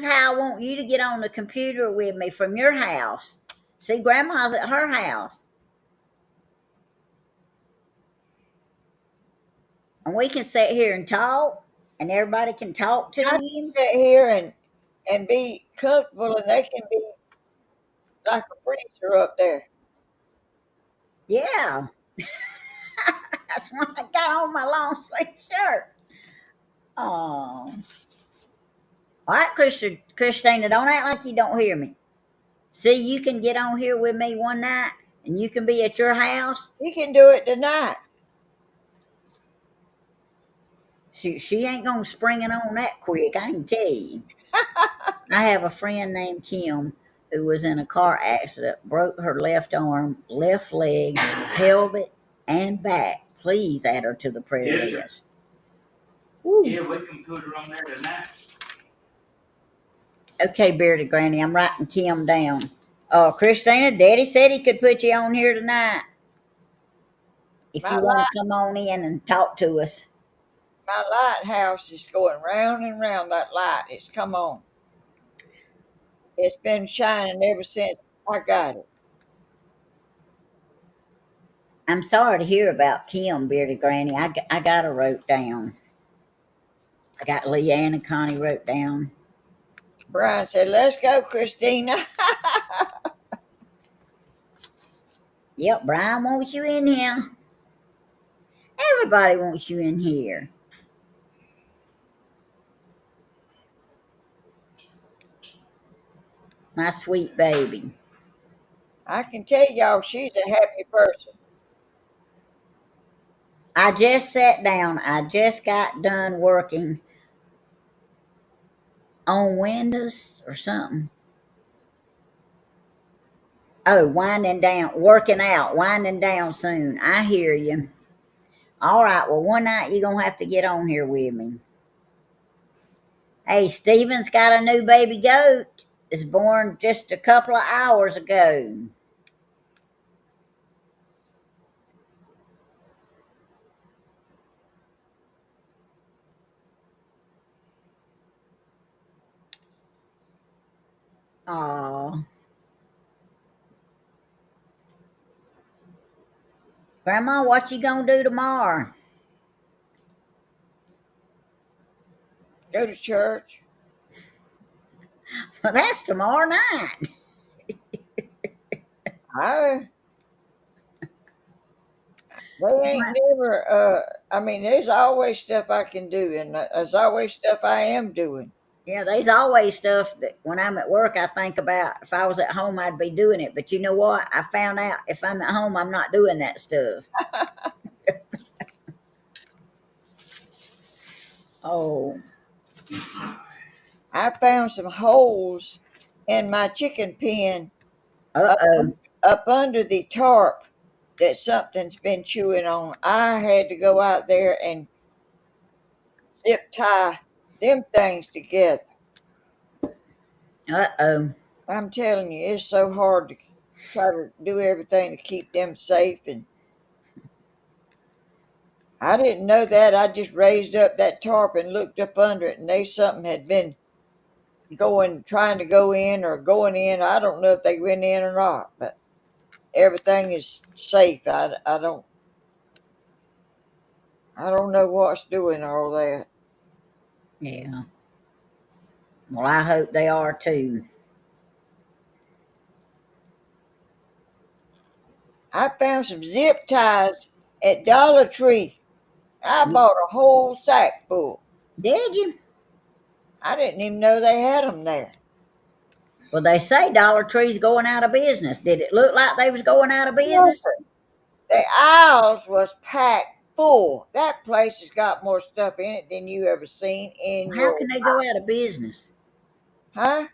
Speaker 1: how I want you to get on the computer with me from your house. See, Grandma's at her house. And we can sit here and talk, and everybody can talk to
Speaker 2: I can
Speaker 1: you.
Speaker 2: sit here and be comfortable, and they can be like a freezer up there.
Speaker 1: Yeah. That's when I got on my long sleeve shirt. Oh. All right, Christina, don't act like you don't hear me. See, you can get on here with me one night, and you can be at your house.
Speaker 2: You can do it tonight.
Speaker 1: She ain't gonna spring it on that quick, I can tell you. I have a friend named Kim who was in a car accident, broke her left arm, left leg, pelvic, and back. Please add her to the prayer
Speaker 3: Yes,
Speaker 1: list. Woo.
Speaker 3: Yeah, we can put her on there tonight.
Speaker 1: Okay, Bearded Granny, I'm writing Kim down. Christina, Daddy said he could put you on here tonight. if
Speaker 2: My
Speaker 1: you want to come on in and talk to us.
Speaker 2: my lighthouse is going round and round. That light, it's come on. It's been shining ever since I got it.
Speaker 1: I'm sorry to hear about Kim, Bearded Granny. I got her wrote down. I got Leanne and Connie wrote down.
Speaker 2: Brian said, "Let's go, Christina."
Speaker 1: Yep, Brian wants you in here. Everybody wants you in here. My sweet baby.
Speaker 2: I can tell y'all, she's a happy person.
Speaker 1: I just sat down. I just got done working on Windows or something. Oh, winding down, working out, winding down soon. I hear you. All right, well, one night you're going to have to get on here with me. Hey, Steven's got a new baby goat. It's born just a couple of hours ago. Aw. Grandma, what you gonna do tomorrow?
Speaker 2: Go to church.
Speaker 1: Well, that's tomorrow night.
Speaker 2: I They ain't never. I mean, there's always stuff I can do, and there's always stuff I am doing.
Speaker 1: Yeah, there's always stuff that when I'm at work, I think about if I was at home, I'd be doing it. But you know what? I found out if I'm at home, I'm not doing that stuff. Oh,
Speaker 2: I found some holes in my chicken pen up,
Speaker 1: uh-oh.
Speaker 2: up under the tarp that something's been chewing on. I had to go out there and zip tie them things together.
Speaker 1: Uh-oh.
Speaker 2: I'm telling you, it's so hard to try to do everything to keep them safe. And I didn't know that. I just raised up that tarp and looked up under it, and they something had been trying to go in or going in. I don't know if they went in or not, but everything is safe. I don't know what's doing all that.
Speaker 1: Yeah. Well, I hope they are too.
Speaker 2: I found some zip ties at Dollar Tree. I bought a whole sack full.
Speaker 1: Did you?
Speaker 2: I didn't even know they had them there.
Speaker 1: Well, they say Dollar Tree's going out of business. Did it look like they was going out of
Speaker 2: No.
Speaker 1: business?
Speaker 2: The aisles was packed full. That place has got more stuff in it than you ever seen in
Speaker 1: How
Speaker 2: your
Speaker 1: can they go out of business?
Speaker 2: huh?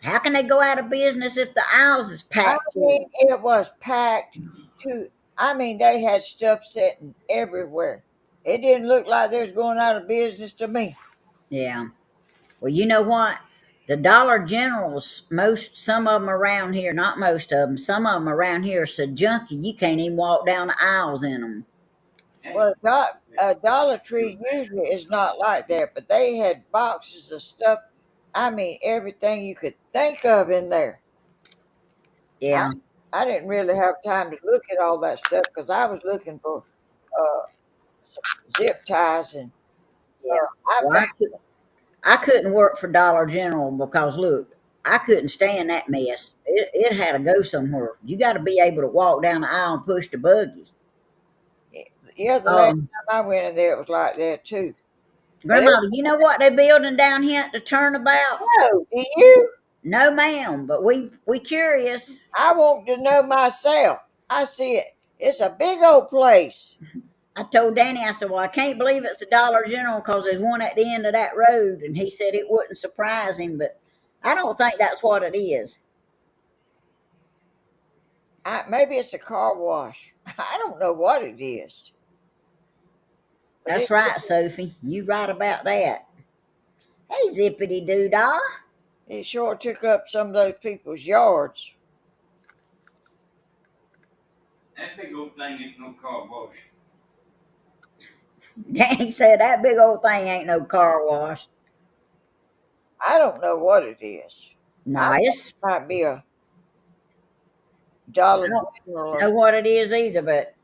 Speaker 1: How can they go out of business if the aisles is
Speaker 2: I
Speaker 1: packed
Speaker 2: mean,
Speaker 1: full?
Speaker 2: it was packed to. I mean, they had stuff sitting everywhere. It didn't look like they was going out of business to me.
Speaker 1: Yeah. Well, you know what? The Dollar Generals, some of them around here, not most of them, some of them around here are so junky you can't even walk down the aisles in them.
Speaker 2: Well, a Dollar Tree usually is not like that, but they had boxes of stuff. I mean, everything you could think of in there. I
Speaker 1: Yeah,
Speaker 2: I didn't really have time to look at all that stuff because I was looking for uh, zip ties, and
Speaker 1: yeah.
Speaker 2: I
Speaker 1: Well,
Speaker 2: found
Speaker 1: I couldn't work for Dollar General because look, I couldn't stand that mess. It had to go somewhere. You got to be able to walk down the aisle and push the buggy.
Speaker 2: yeah. The last
Speaker 1: Um,
Speaker 2: time I went in there, it was like that too. But
Speaker 1: Grandma, do you know what they're building down here at the turnabout?
Speaker 2: no, do you?
Speaker 1: No, ma'am. But we curious.
Speaker 2: I want to know myself. I see it. It's a big old place.
Speaker 1: I told Danny, I said, well, I can't believe it's a Dollar General because there's one at the end of that road. And he said it wouldn't surprise him, but I don't think that's what it is.
Speaker 2: Maybe it's a car wash. I don't know what it is. But
Speaker 1: That's right, Sophie. You right about that. Hey, zippity doo dah.
Speaker 2: it sure took up some of those people's yards.
Speaker 3: That big old thing ain't no car wash.
Speaker 1: Danny said that big old thing ain't no car wash.
Speaker 2: I don't know what it is. I thought
Speaker 1: Nice.
Speaker 2: it might be a
Speaker 1: I
Speaker 2: Dollar
Speaker 1: don't
Speaker 2: General or
Speaker 1: know
Speaker 2: something.
Speaker 1: what it is either, but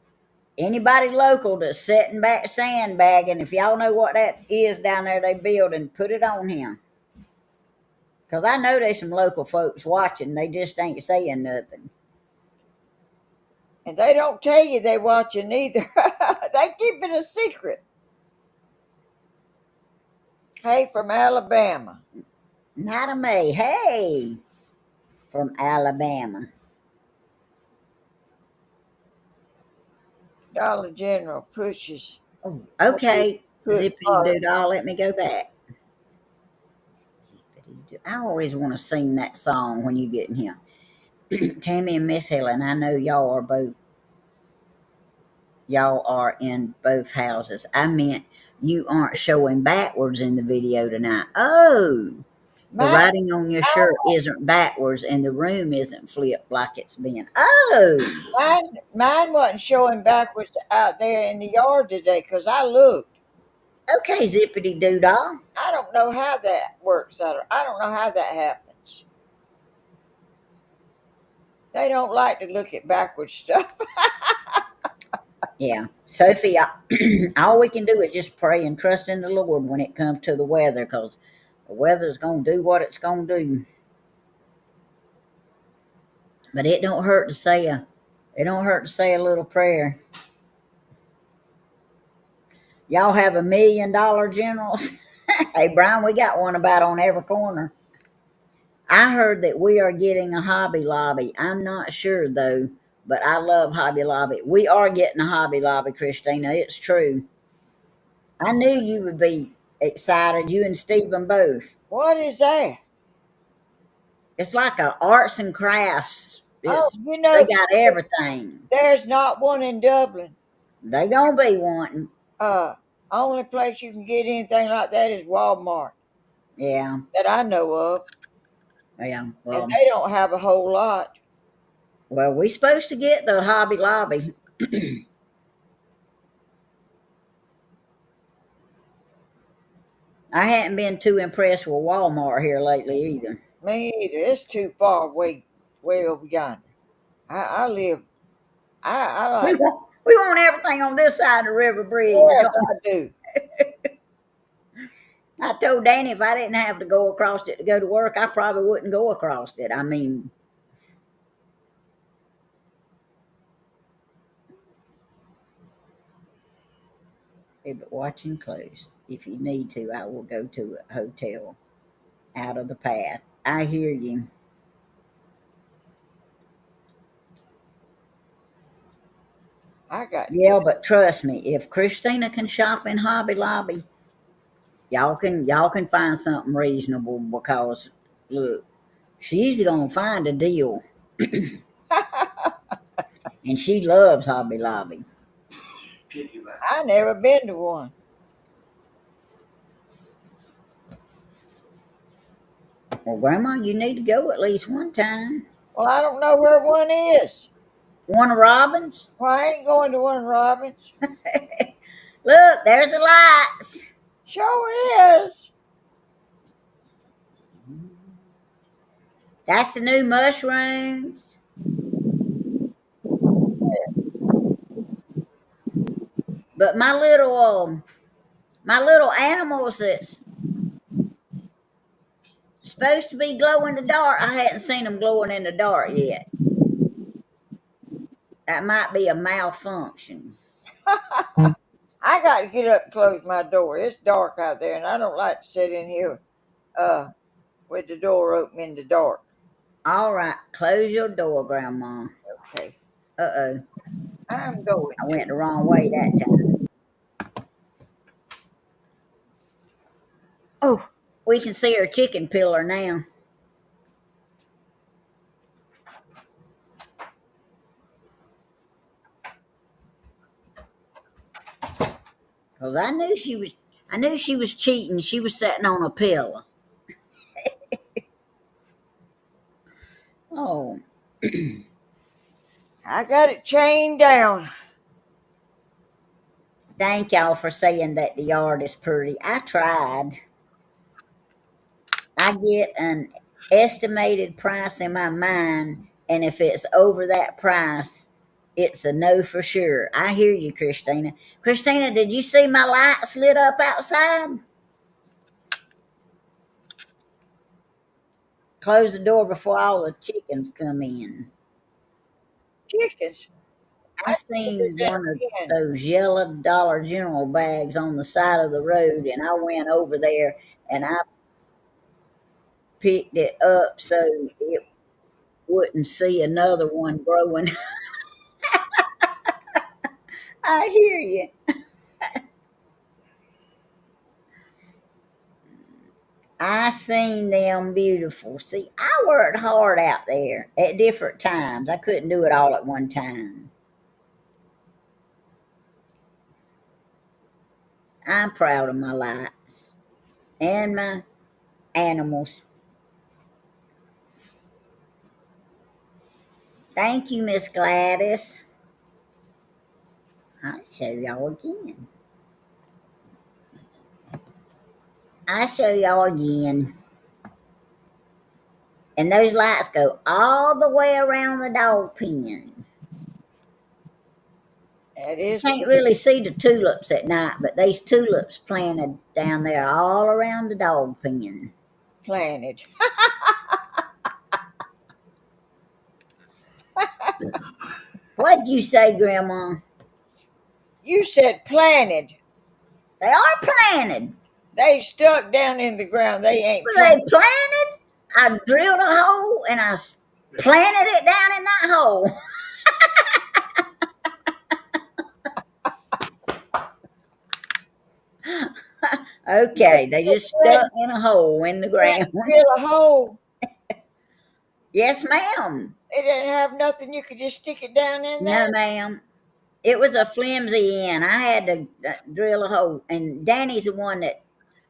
Speaker 1: anybody local that's setting back sandbagging, if y'all know what that is down there they building, put it on him. Because I know there's some local folks watching. They just ain't saying nothing.
Speaker 2: And they don't tell you they watching either. They keep it a secret. Hey, from Alabama.
Speaker 1: Nada May, hey, from Alabama.
Speaker 2: Dollar General pushes
Speaker 1: Oh, okay.
Speaker 2: put
Speaker 1: Zippity doo dah, let me go back. Zippity doo. I always want to sing that song when you get in here. Tammy and Miss Helen, I know y'all are in both houses. I meant you aren't showing backwards in the video tonight. Oh, the
Speaker 2: mine.
Speaker 1: writing on your shirt isn't backwards and the room isn't flipped like it's been. Oh,
Speaker 2: Mine wasn't showing backwards out there in the yard today because I looked.
Speaker 1: okay, zippity doo dah.
Speaker 2: I don't know how that works. I don't know how that happens. They don't like to look at backwards stuff.
Speaker 1: Yeah, Sophie, all we can do is just pray and trust in the Lord when it comes to the weather, because the weather's gonna do what it's gonna do. But it don't hurt to say a little prayer. Y'all have $1 million generals. Hey Brian, we got one about on every corner. I heard that we are getting a Hobby Lobby. I'm not sure though, but I love Hobby Lobby. We are getting a Hobby Lobby, Christina. It's true. I knew you would be excited. You and Stephen both.
Speaker 2: What is that?
Speaker 1: It's like a arts and crafts.
Speaker 2: Oh,
Speaker 1: They got everything.
Speaker 2: there's not one in Dublin.
Speaker 1: They gonna be wanting.
Speaker 2: Uh, Only place you can get anything like that is Walmart
Speaker 1: Yeah,
Speaker 2: that I know of,
Speaker 1: yeah.
Speaker 2: and they don't have a whole lot.
Speaker 1: Well, we supposed to get the Hobby Lobby. I hadn't been too impressed with Walmart here lately either.
Speaker 2: Me either. It's too far way over yonder. I live. I
Speaker 1: We
Speaker 2: like.
Speaker 1: want we want everything on this side of the river bridge.
Speaker 2: Yes,
Speaker 1: Don't
Speaker 2: I do.
Speaker 1: I told Danny if I didn't have to go across it to go to work, I probably wouldn't go across it. I mean, hey, but watching close. If you need to, I will go to a hotel out of the path. I hear you.
Speaker 2: I got to
Speaker 1: Yeah,
Speaker 2: get.
Speaker 1: but trust me, if Christina can shop in Hobby Lobby, y'all can find something reasonable because look, she's gonna find a deal, and she loves Hobby Lobby.
Speaker 2: I never been to one.
Speaker 1: Well, Grandma, you need to go at least one time.
Speaker 2: Well, I don't know where one is.
Speaker 1: One of Robin's.
Speaker 2: Well, I ain't going to one, Robbins.
Speaker 1: Look, there's the lights.
Speaker 2: Sure is.
Speaker 1: That's the new mushrooms. But my little animals that's supposed to be glow in the dark, I hadn't seen them glowing in the dark yet. That might be a malfunction.
Speaker 2: I got to get up and close my door. It's dark out there, and I don't like to sit in here uh, with the door open in the dark.
Speaker 1: All right, close your door, Grandma.
Speaker 2: Okay,
Speaker 1: Uh-oh,
Speaker 2: I'm going
Speaker 1: I
Speaker 2: to.
Speaker 1: went the wrong way that time. Oh, we can see her chicken pillar now. Because I knew she was cheating. She was sitting on a pillar. Oh,
Speaker 2: I got it chained down.
Speaker 1: Thank y'all for saying that the yard is pretty. I tried. I get an estimated price in my mind, and if it's over that price, it's a no for sure. I hear you, Christina. Christina, did you see my lights lit up outside? Close the door before all the chickens come in.
Speaker 2: Chickens.
Speaker 1: I
Speaker 2: I think
Speaker 1: seen
Speaker 2: it's in
Speaker 1: one of
Speaker 2: a pen.
Speaker 1: those yellow Dollar General bags on the side of the road, and I went over there and I picked it up so it wouldn't see another one growing. I hear you. I seen them beautiful. See, I worked hard out there at different times. I couldn't do it all at one time. I'm proud of my lights and my animals. Thank you, Miss Gladys. I'll show y'all again. I'll show y'all again. And those lights go all the way around the dog pen.
Speaker 2: That
Speaker 1: You
Speaker 2: is
Speaker 1: can't really see the tulips at night, but there's tulips planted down there all around the dog pen.
Speaker 2: planted.
Speaker 1: What'd you say, Grandma?
Speaker 2: You said planted.
Speaker 1: They are planted.
Speaker 2: They stuck down in the ground. They ain't
Speaker 1: Were
Speaker 2: planted.
Speaker 1: they planted? I drilled a hole and I planted it down in that hole. Okay, they just stuck in a hole in the
Speaker 2: You had to
Speaker 1: ground.
Speaker 2: drill a hole.
Speaker 1: Yes, ma'am.
Speaker 2: It didn't have nothing. You could just stick it down in
Speaker 1: No,
Speaker 2: there.
Speaker 1: ma'am. It was a flimsy end. I had to drill a hole, and Danny's the one that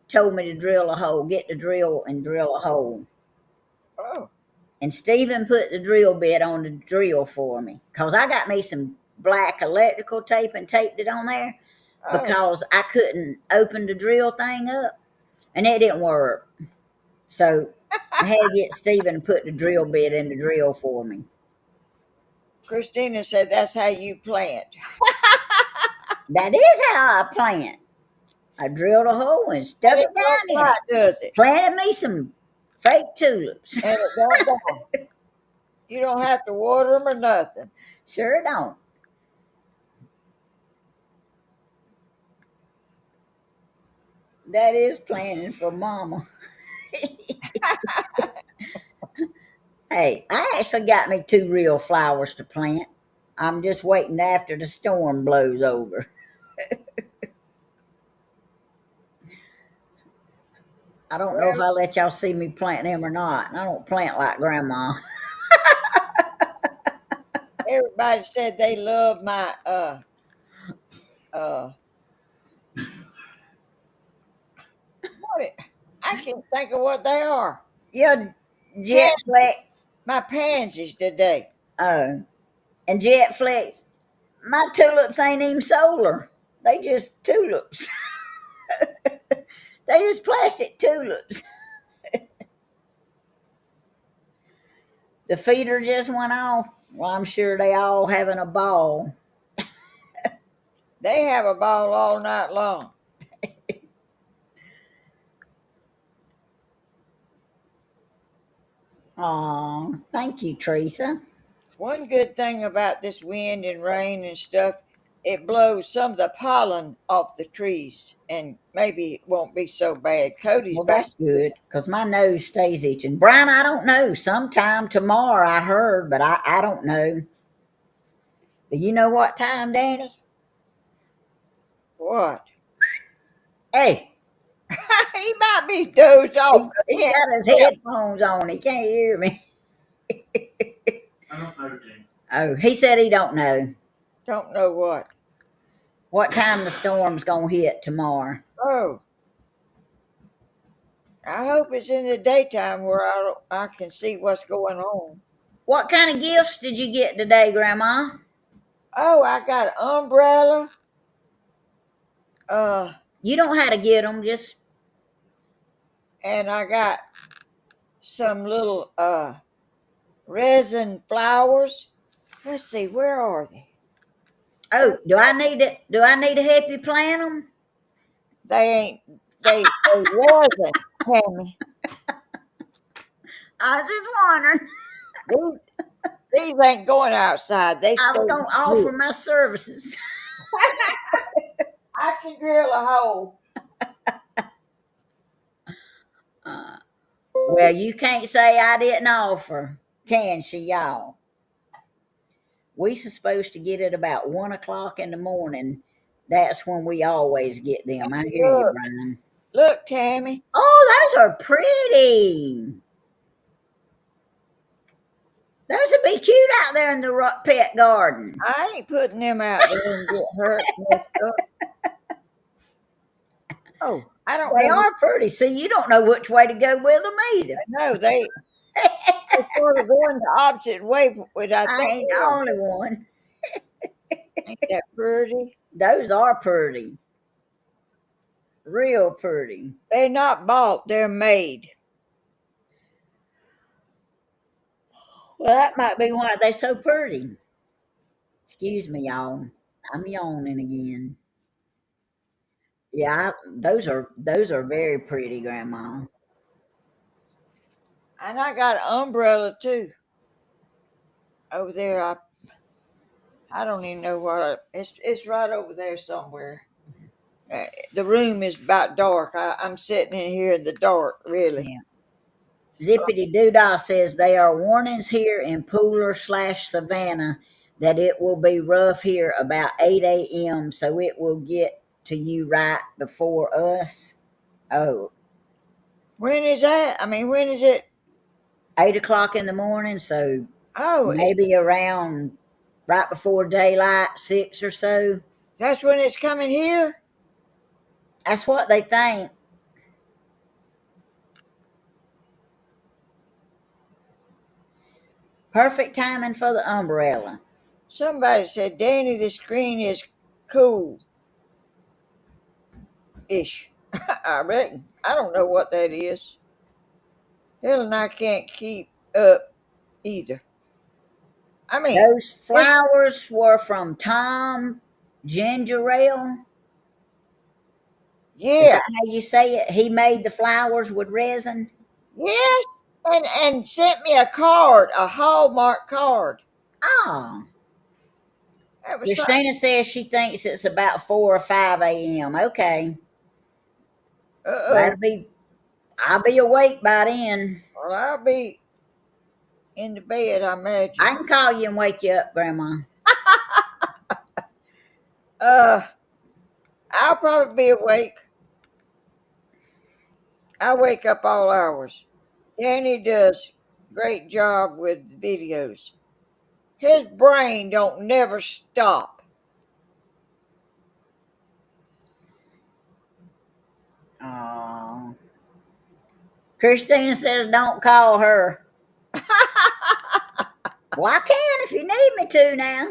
Speaker 1: told me to drill a hole. Get the drill and drill a hole.
Speaker 2: Oh,
Speaker 1: And Stephen put the drill bit on the drill for me because I got me some black electrical tape and taped it on there
Speaker 2: oh.
Speaker 1: because I couldn't open the drill thing up and it didn't work. So I had to get Stephen to put the drill bit in the drill for me.
Speaker 2: Christina said that's how you plant.
Speaker 1: That is how I plant. I drilled a hole and stuck
Speaker 2: And it
Speaker 1: it
Speaker 2: don't
Speaker 1: down in
Speaker 2: die,
Speaker 1: it.
Speaker 2: does it?
Speaker 1: Planted me some fake tulips.
Speaker 2: And it don't die. You don't have to water them or nothing.
Speaker 1: Sure don't. That is planning for Mama. Hey, I actually got me 2 real flowers to plant. I'm just waiting after the storm blows over. I don't know if
Speaker 2: Well,
Speaker 1: I let y'all see me plant them or not. I don't plant like Grandma.
Speaker 2: everybody said they love my uh what I can't think of what they are.
Speaker 1: Yeah, Jet
Speaker 2: Pan-
Speaker 1: Flex.
Speaker 2: my pansies today.
Speaker 1: Oh, and Jet Flex. My tulips ain't even solar. They just tulips. They just plastic tulips. The feeder just went off. Well, I'm sure they all having a ball.
Speaker 2: They have a ball all night long.
Speaker 1: Aw, thank you, Teresa.
Speaker 2: One good thing about this wind and rain and stuff, it blows some of the pollen off the trees and maybe it won't be so bad. Cody's
Speaker 1: Well,
Speaker 2: back.
Speaker 1: that's good because my nose stays itching. Brian, I don't know. Sometime tomorrow, I heard, but I don't know. Do you know what time, Danny?
Speaker 2: What?
Speaker 1: Hey,
Speaker 2: He might be dozed off.
Speaker 1: he got his headphones on. He can't hear me.
Speaker 3: I don't know, Jim.
Speaker 1: Oh, he said he don't know
Speaker 2: Don't know what.
Speaker 1: what time the storm's gonna hit tomorrow.
Speaker 2: Oh, I hope it's in the daytime where I can see what's going on.
Speaker 1: What kind of gifts did you get today, Grandma?
Speaker 2: Oh, I got an umbrella
Speaker 1: You don't have to get them, just
Speaker 2: And I got some little resin flowers. Let's see, where are they?
Speaker 1: oh, do I need to help you plant them?
Speaker 2: They resin, Tammy.
Speaker 1: I was just wondering.
Speaker 2: These ain't going outside. They
Speaker 1: I
Speaker 2: stay
Speaker 1: was gonna
Speaker 2: here.
Speaker 1: offer my services.
Speaker 2: I can drill a hole.
Speaker 1: Uh, well, you can't say I didn't offer, can she, y'all? We supposed to get it about 1 o'clock in the morning. That's when we always get them. I hear you,
Speaker 2: Look,
Speaker 1: Brian.
Speaker 2: look, Tammy.
Speaker 1: Oh, those are pretty. Those would be cute out there in the pet garden.
Speaker 2: I ain't putting them out there and get hurt. Messed up. Oh, I don't
Speaker 1: They
Speaker 2: know.
Speaker 1: are pretty. See, you don't know which way to go with them either.
Speaker 2: No, they sort of going the opposite way, which I
Speaker 1: I
Speaker 2: think
Speaker 1: ain't
Speaker 2: they
Speaker 1: the
Speaker 2: are.
Speaker 1: only one.
Speaker 2: Ain't that pretty?
Speaker 1: Those are pretty. Real pretty.
Speaker 2: They're not bought, they're made.
Speaker 1: Well, that might be why they're so pretty. Excuse me, y'all. I'm yawning again. Yeah, those are very pretty, Grandma.
Speaker 2: And I got an umbrella too. Over there, I don't even know it's right over there somewhere. The room is about dark. I'm sitting in here in the dark, really.
Speaker 1: Yeah. Zippity Doodah says they are warnings here in Pooler/Savannah that it will be rough here about 8 a.m. So it will get to you right before us. Oh,
Speaker 2: When is that? I mean, when is it?
Speaker 1: 8 o'clock in the morning. So
Speaker 2: Oh,
Speaker 1: maybe around right before daylight, 6 or so.
Speaker 2: that's when it's coming here?
Speaker 1: That's what they think. Perfect timing for the umbrella.
Speaker 2: Somebody said, Danny, the screen is cool ish. I reckon. I don't know what that is. Hell, and I can't keep up either. I mean,
Speaker 1: Those
Speaker 2: it's,
Speaker 1: flowers were from Tom Ginger Ale. Is
Speaker 2: yeah,
Speaker 1: that how you say it? He made the flowers with resin.
Speaker 2: yes, and sent me a card, a Hallmark card.
Speaker 1: Oh,
Speaker 2: That was something.
Speaker 1: Christina says she thinks it's about 4 or 5 a.m. Okay,
Speaker 2: Uh-oh.
Speaker 1: that'll be. I'll be awake by then.
Speaker 2: Well, I'll be in the bed, I imagine.
Speaker 1: I can call you and wake you up, Grandma.
Speaker 2: Uh, I'll probably be awake. I wake up all hours. Danny does great job with the videos. His brain don't never stop.
Speaker 1: Oh, Christina says don't call her. Well, I can if you need me to now.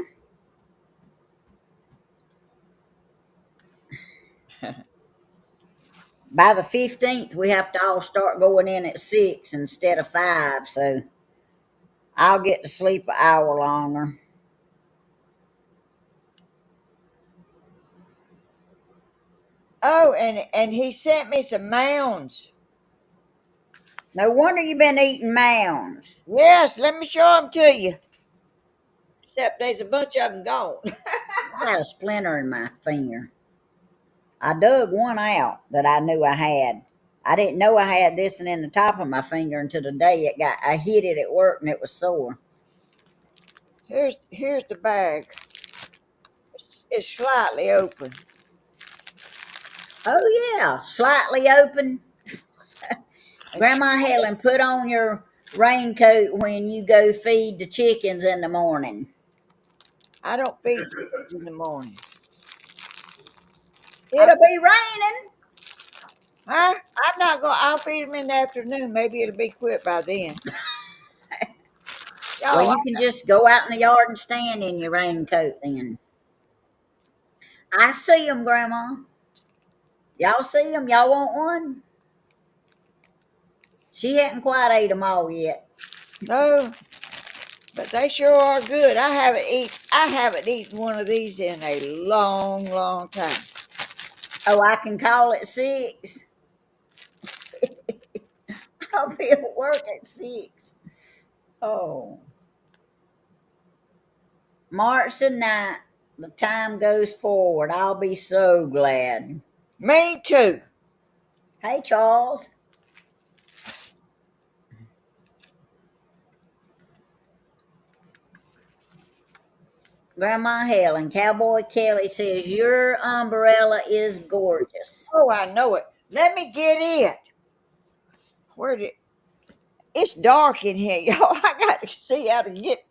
Speaker 1: By the 15th, we have to all start going in at 6 instead of 5, so I'll get to sleep an hour longer.
Speaker 2: Oh, and he sent me some mounds.
Speaker 1: No wonder you've been eating mounds.
Speaker 2: Yes, let me show them to you. Except there's a bunch of them gone.
Speaker 1: I got a splinter in my finger. I dug one out that I knew I had. I didn't know I had this one in the top of my finger until the day I hit it at work and it was sore.
Speaker 2: Here's the bag. It's slightly open.
Speaker 1: Oh yeah, slightly open. Grandma Helen, put on your raincoat when you go feed the chickens in the morning.
Speaker 2: I don't feed chickens in the morning.
Speaker 1: It'll be raining.
Speaker 2: Huh? I'm not going. I'll feed them in the afternoon. Maybe it'll be quit by then.
Speaker 1: Well,
Speaker 2: Y'all,
Speaker 1: you can just go out in the yard and stand in your raincoat then. I see them, Grandma. Y'all see them? Y'all want one? She hadn't quite ate them all yet.
Speaker 2: No, but they sure are good. I haven't eaten one of these in a long, long time.
Speaker 1: Oh, I can call it 6. I'll be at work at 6. Oh. March the 9th. The time goes forward. I'll be so glad.
Speaker 2: Me too.
Speaker 1: Hey, Charles. Grandma Helen, Cowboy Kelly says your umbrella is gorgeous.
Speaker 2: Oh, I know it. Let me get it. Where did it's dark in here, y'all. I got to see how to get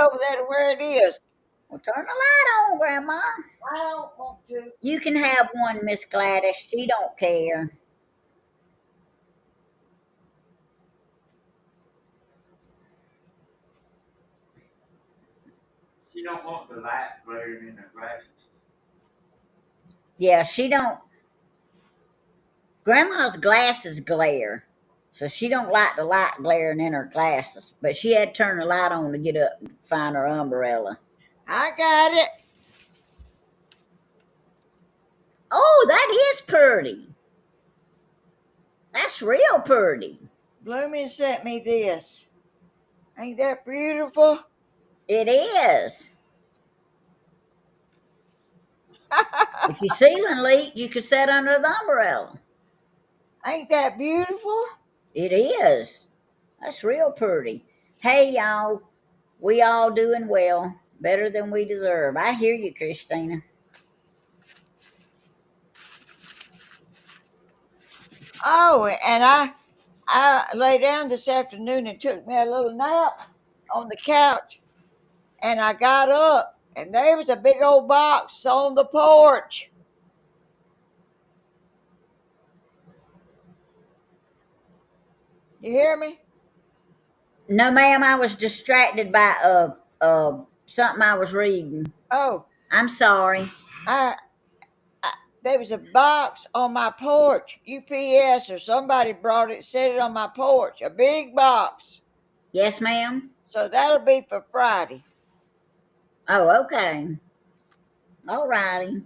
Speaker 2: over there to where it is.
Speaker 1: Well, turn the light on, Grandma.
Speaker 2: I don't want to.
Speaker 1: You can have one, Miss Gladys. She don't care.
Speaker 3: She don't want the light glaring in her glasses.
Speaker 1: Yeah, she don't. Grandma's glasses glare, so she don't like the light glaring in her glasses. But she had to turn the light on to get up and find her umbrella.
Speaker 2: I got it.
Speaker 1: Oh, that is pretty. That's real pretty.
Speaker 2: Blooming sent me this. Ain't that beautiful?
Speaker 1: It is. If your ceiling leaks, you could sit under the umbrella.
Speaker 2: Ain't that beautiful?
Speaker 1: It is. That's real pretty. Hey, y'all. We all doing well. Better than we deserve. I hear you, Christina.
Speaker 2: Oh, and I lay down this afternoon and took me a little nap on the couch, and I got up, and there was a big old box on the porch. You hear me?
Speaker 1: No, ma'am, I was distracted by something I was reading.
Speaker 2: Oh,
Speaker 1: I'm sorry.
Speaker 2: I there was a box on my porch, UPS or somebody brought it, set it on my porch, a big box.
Speaker 1: Yes, ma'am.
Speaker 2: So that'll be for Friday.
Speaker 1: Oh, okay. All righty.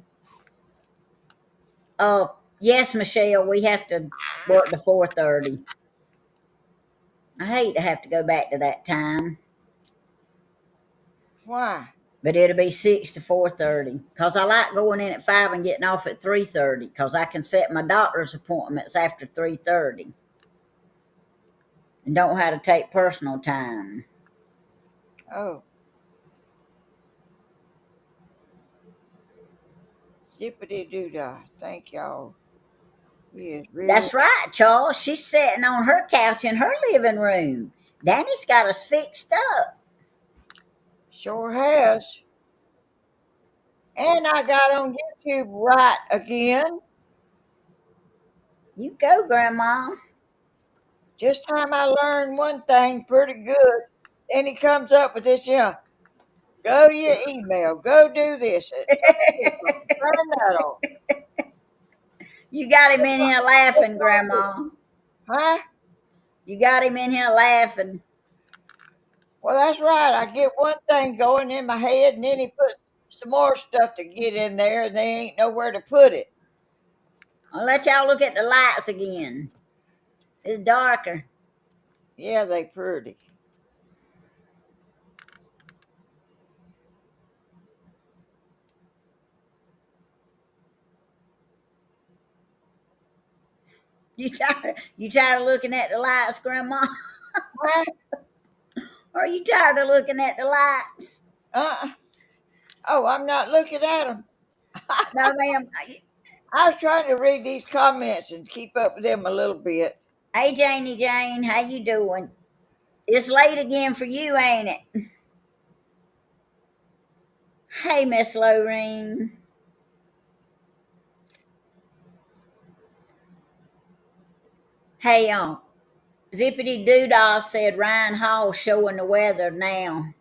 Speaker 1: Yes, Michelle, we have to work to 4:30. I hate to have to go back to that time,
Speaker 2: Why?
Speaker 1: but it'll be 6 to 4:30 because I like going in at 5 and getting off at 3:30 because I can set my doctor's appointments after 3:30 and don't have to take personal time.
Speaker 2: Oh, zippity doo dah. Thank y'all. He is really
Speaker 1: That's right, Charles. She's sitting on her couch in her living room. Danny's got us fixed up.
Speaker 2: sure has. And I got on YouTube right again.
Speaker 1: You go, Grandma.
Speaker 2: Just time I learned one thing pretty good. Then he comes up with this, go to your email, go do this, turn that on.
Speaker 1: You got him in here laughing, Grandma.
Speaker 2: Huh?
Speaker 1: You got him in here laughing.
Speaker 2: Well, that's right. I get one thing going in my head, and then he puts some more stuff to get in there, and they ain't nowhere to put it.
Speaker 1: I'll let y'all look at the lights again. It's darker.
Speaker 2: Yeah, they pretty.
Speaker 1: You tired of looking at the lights, Grandma?
Speaker 2: Huh?
Speaker 1: Are you tired of looking at the lights?
Speaker 2: Uh-uh. Oh, I'm not looking at them.
Speaker 1: No, ma'am.
Speaker 2: I was trying to read these comments and keep up with them a little bit.
Speaker 1: Hey, Janie Jane, how you doing? It's late again for you, ain't it? Hey, Miss Lorraine. Hey, Zippity Doodah said Ryan Hall showing the weather now.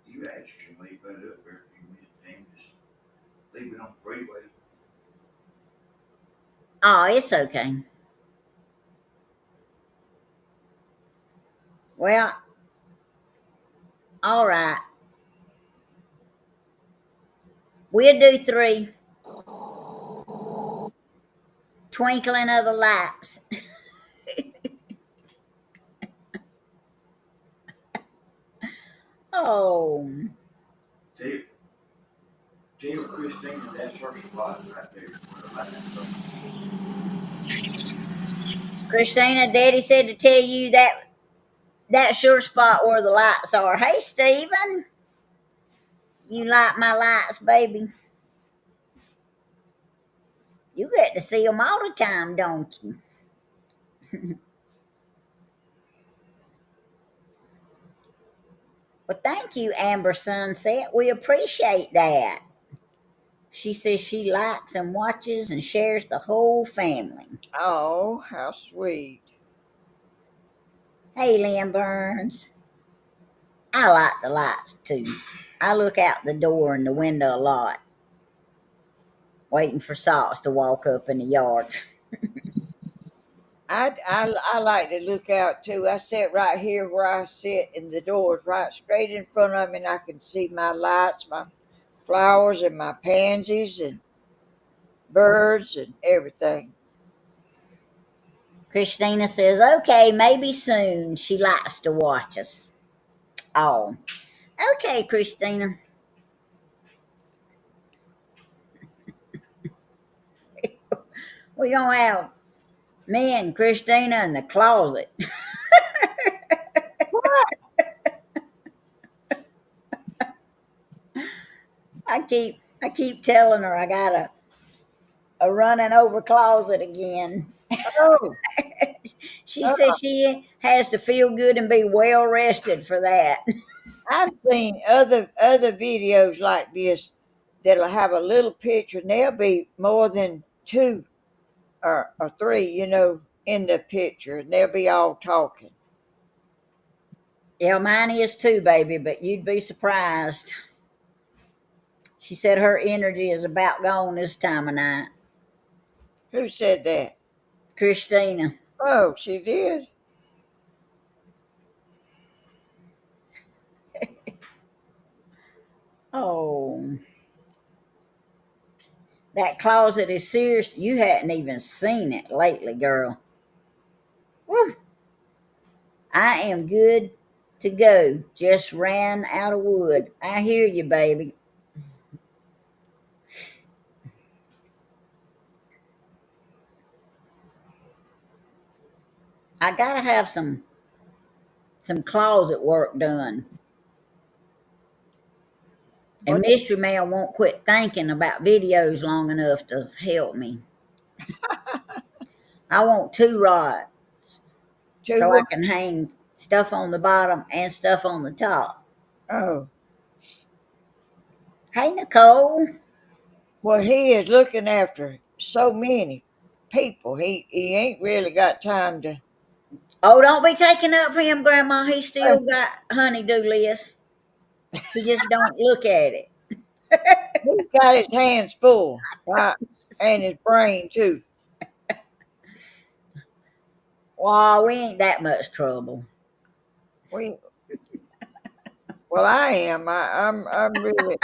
Speaker 3: You actually can leave that up there if you need to, just leave it on the freeway.
Speaker 1: Oh, it's okay. Well, all right. We'll do 3. Twinkling of the lights. Oh,
Speaker 3: Tell, tell Christina that's her spot right there. Where the light is on.
Speaker 1: Christina, Daddy said to tell you that that's your spot where the lights are. Hey, Stephen, you like my lights, baby? You get to see them all the time, don't you? Well, thank you, Amber Sunset. We appreciate that. She says she likes and watches and shares the whole family.
Speaker 2: Oh, how sweet.
Speaker 1: Hey, Lynn Burns. I like the lights too. I look out the door and the window a lot, waiting for Socks to walk up in the yard.
Speaker 2: I like to look out too. I sit right here where I sit, and the door's right straight in front of me, and I can see my lights, my flowers, and my pansies, and birds, and everything.
Speaker 1: Christina says, okay, maybe soon. She likes to watch us. Oh, okay, Christina. We're going to have me and Christina in the closet. I keep telling her I got a running over closet again.
Speaker 2: Oh,
Speaker 1: She
Speaker 2: oh,
Speaker 1: says she has to feel good and be well rested for that.
Speaker 2: I've seen other videos like this that'll have a little picture, and there'll be more than two or three, in the picture, and they'll be all talking.
Speaker 1: Yeah, mine is too, baby, but you'd be surprised. She said her energy is about gone this time of night.
Speaker 2: Who said that?
Speaker 1: Christina.
Speaker 2: Oh, she did.
Speaker 1: Oh, that closet is serious. You hadn't even seen it lately, girl. Woo. I am good to go. Just ran out of wood. I hear you, baby. I gotta have some closet work done. And
Speaker 2: What?
Speaker 1: Mystery Man won't quit thinking about videos long enough to help me. I want 2 rods
Speaker 2: Two
Speaker 1: so I
Speaker 2: what?
Speaker 1: can hang stuff on the bottom and stuff on the top.
Speaker 2: Oh,
Speaker 1: Hey, Nicole.
Speaker 2: well, he is looking after so many people. He ain't really got time to.
Speaker 1: Oh, don't be taking up for him, Grandma. He still got honeydew list. He just don't look at it.
Speaker 2: He's got his hands full, right, and his brain too.
Speaker 1: Wow, we ain't that much trouble.
Speaker 2: We, well, I am. I'm really.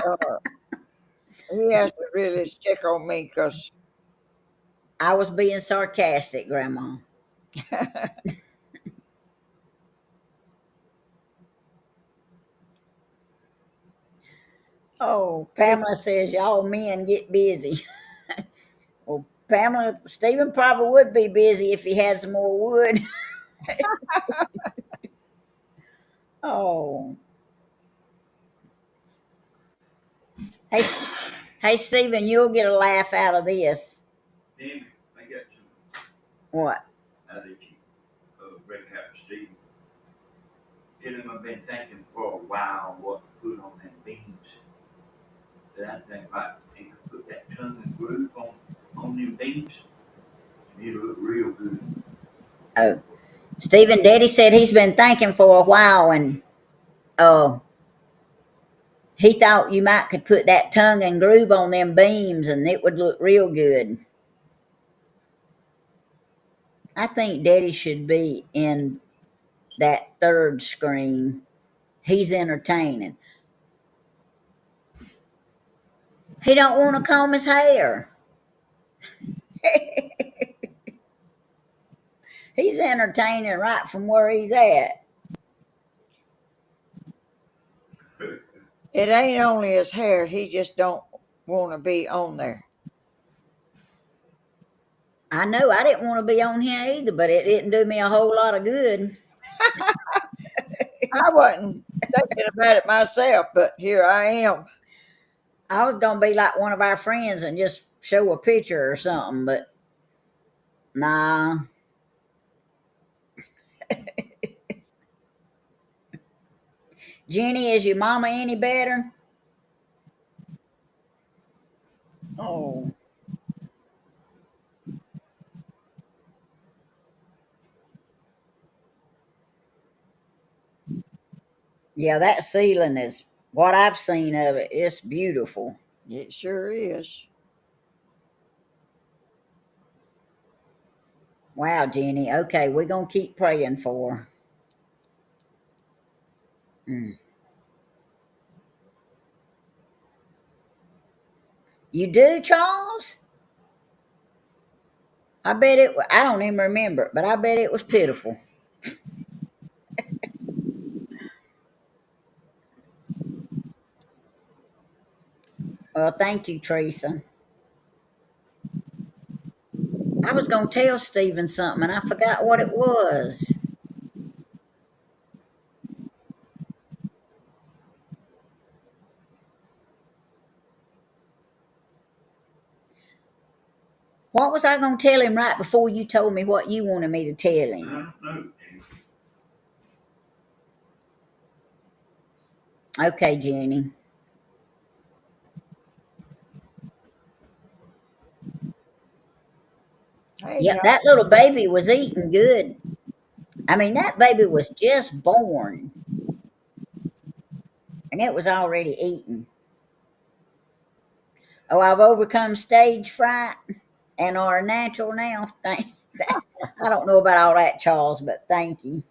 Speaker 2: He has to really stick on me because
Speaker 1: I was being sarcastic, Grandma. Oh, Pamela says y'all men get busy. Well, Pamela, Stephen probably would be busy if he had some more wood. Oh, hey, hey, Stephen, you'll get a laugh out of this.
Speaker 3: Tammy, I got some.
Speaker 1: What?
Speaker 3: I think you break out Steve. Tell him I've been thinking for a while what to put on them beams. That I think like he could put that tongue and groove on them beams, and it'll look real good.
Speaker 1: Oh, Stephen, Daddy said he's been thinking for a while, and he thought you might could put that tongue and groove on them beams, and it would look real good. I think Daddy should be in that third screen. He's entertaining. He don't want to comb his hair. He's entertaining right from where he's at.
Speaker 2: It ain't only his hair. He just don't want to be on there.
Speaker 1: I know I didn't want to be on here either, but it didn't do me a whole lot of good.
Speaker 2: I wasn't thinking about it myself, but here I am.
Speaker 1: I was gonna be like one of our friends and just show a picture or something, but nah. Jenny, is your mama any better? Oh, yeah, that ceiling is what I've seen of it. It's beautiful.
Speaker 2: It sure is.
Speaker 1: Wow, Jenny. Okay, we're gonna keep praying for her. Mm. You do, Charles? I bet it. I don't even remember it, but I bet it was pitiful. Well, thank you, Teresa. I was gonna tell Stephen something, and I forgot what it was. What was I gonna tell him right before you told me what you wanted me to tell
Speaker 3: I
Speaker 1: him?
Speaker 3: don't know.
Speaker 1: Okay, Jenny.
Speaker 2: Hey,
Speaker 1: Yeah,
Speaker 2: y'all.
Speaker 1: that little baby was eating good. I mean, that baby was just born, and it was already eating. Oh, I've overcome stage fright and are natural now. I don't know about all that, Charles, but thank you.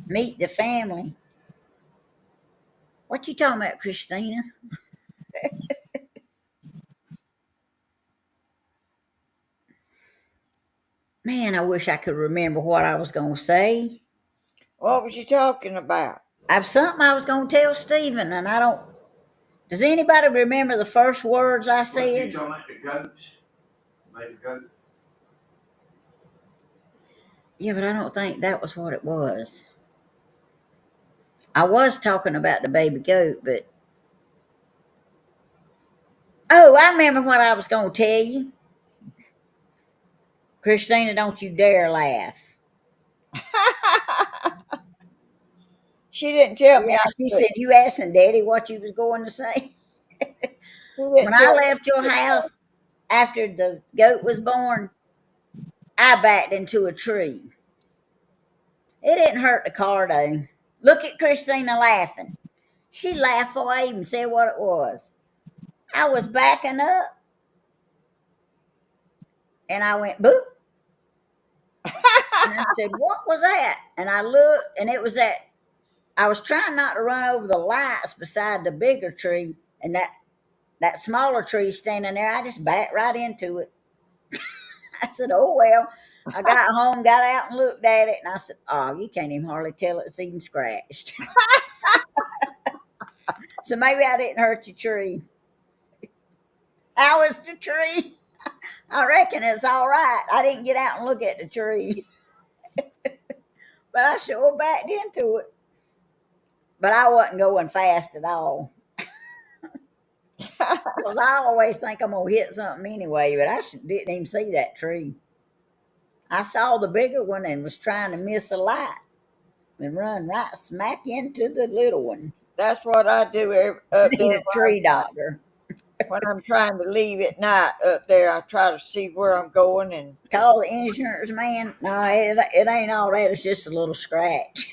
Speaker 1: Meet the family. What you talking about, Christina? Man, I wish I could remember what I was going to say.
Speaker 2: What was you talking about?
Speaker 1: I've something I was going to tell Stephen, and I don't. Does anybody remember the first words I
Speaker 3: What you
Speaker 1: said?
Speaker 3: talking about the goats? Maybe goat.
Speaker 1: Yeah, but I don't think that was what it was. I was talking about the baby goat, but oh, I remember what I was going to tell you. Christina, don't you dare laugh.
Speaker 2: She didn't tell me
Speaker 1: Yeah,
Speaker 2: I
Speaker 1: she
Speaker 2: could.
Speaker 1: said you asking Daddy what you was going to say.
Speaker 2: She
Speaker 1: When
Speaker 2: didn't
Speaker 1: I
Speaker 2: tell
Speaker 1: left your
Speaker 2: me.
Speaker 1: house after the goat was born, I backed into a tree. It didn't hurt the car though. Look at Christina laughing. She laughed before I even said what it was. I was backing up and I went boop. And I said, "What was that?" And I looked and it was that I was trying not to run over the lights beside the bigger tree, and that smaller tree standing there, I just backed right into it. I said, "Oh well." I got home, got out and looked at it, and I said, "Oh, you can't even hardly tell it's even scratched." So maybe I didn't hurt your tree. How was the tree? I reckon it's all right. I didn't get out and look at the tree, but I sure backed into it. But I wasn't going fast at all because I always think I'm gonna hit something anyway. But didn't even see that tree. I saw the bigger one and was trying to miss a light and run right smack into the little one.
Speaker 2: That's what I do up
Speaker 1: Need
Speaker 2: there
Speaker 1: a tree doctor.
Speaker 2: when I'm trying to leave at night. Up there, I try to see where I'm going, and
Speaker 1: Call the insurance man. No, it ain't all that. It's just a little scratch.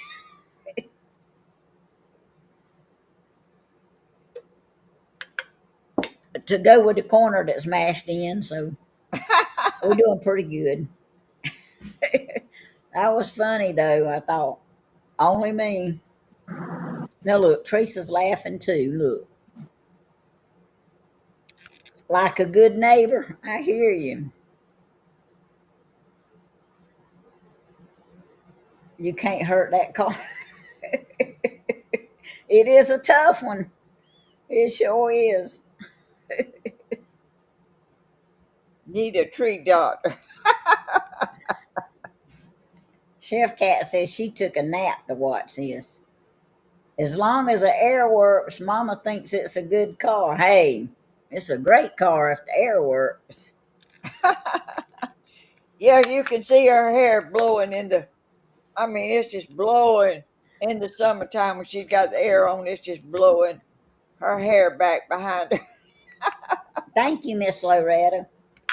Speaker 1: to go with the corner that's mashed in, so we're doing pretty good. That was funny though, I thought. Only me. Now look, Teresa's laughing too. Look. Like a good neighbor. I hear you. You can't hurt that car. It is a tough one. It sure is.
Speaker 2: Need a tree doctor.
Speaker 1: Chef Cat says she took a nap to watch this. As long as the air works, Mama thinks it's a good car. Hey, it's a great car if the air works.
Speaker 2: Yeah, you can see her hair blowing it's just blowing in the summertime when she's got the air on. It's just blowing her hair back behind her.
Speaker 1: Thank you, Miss Loretta.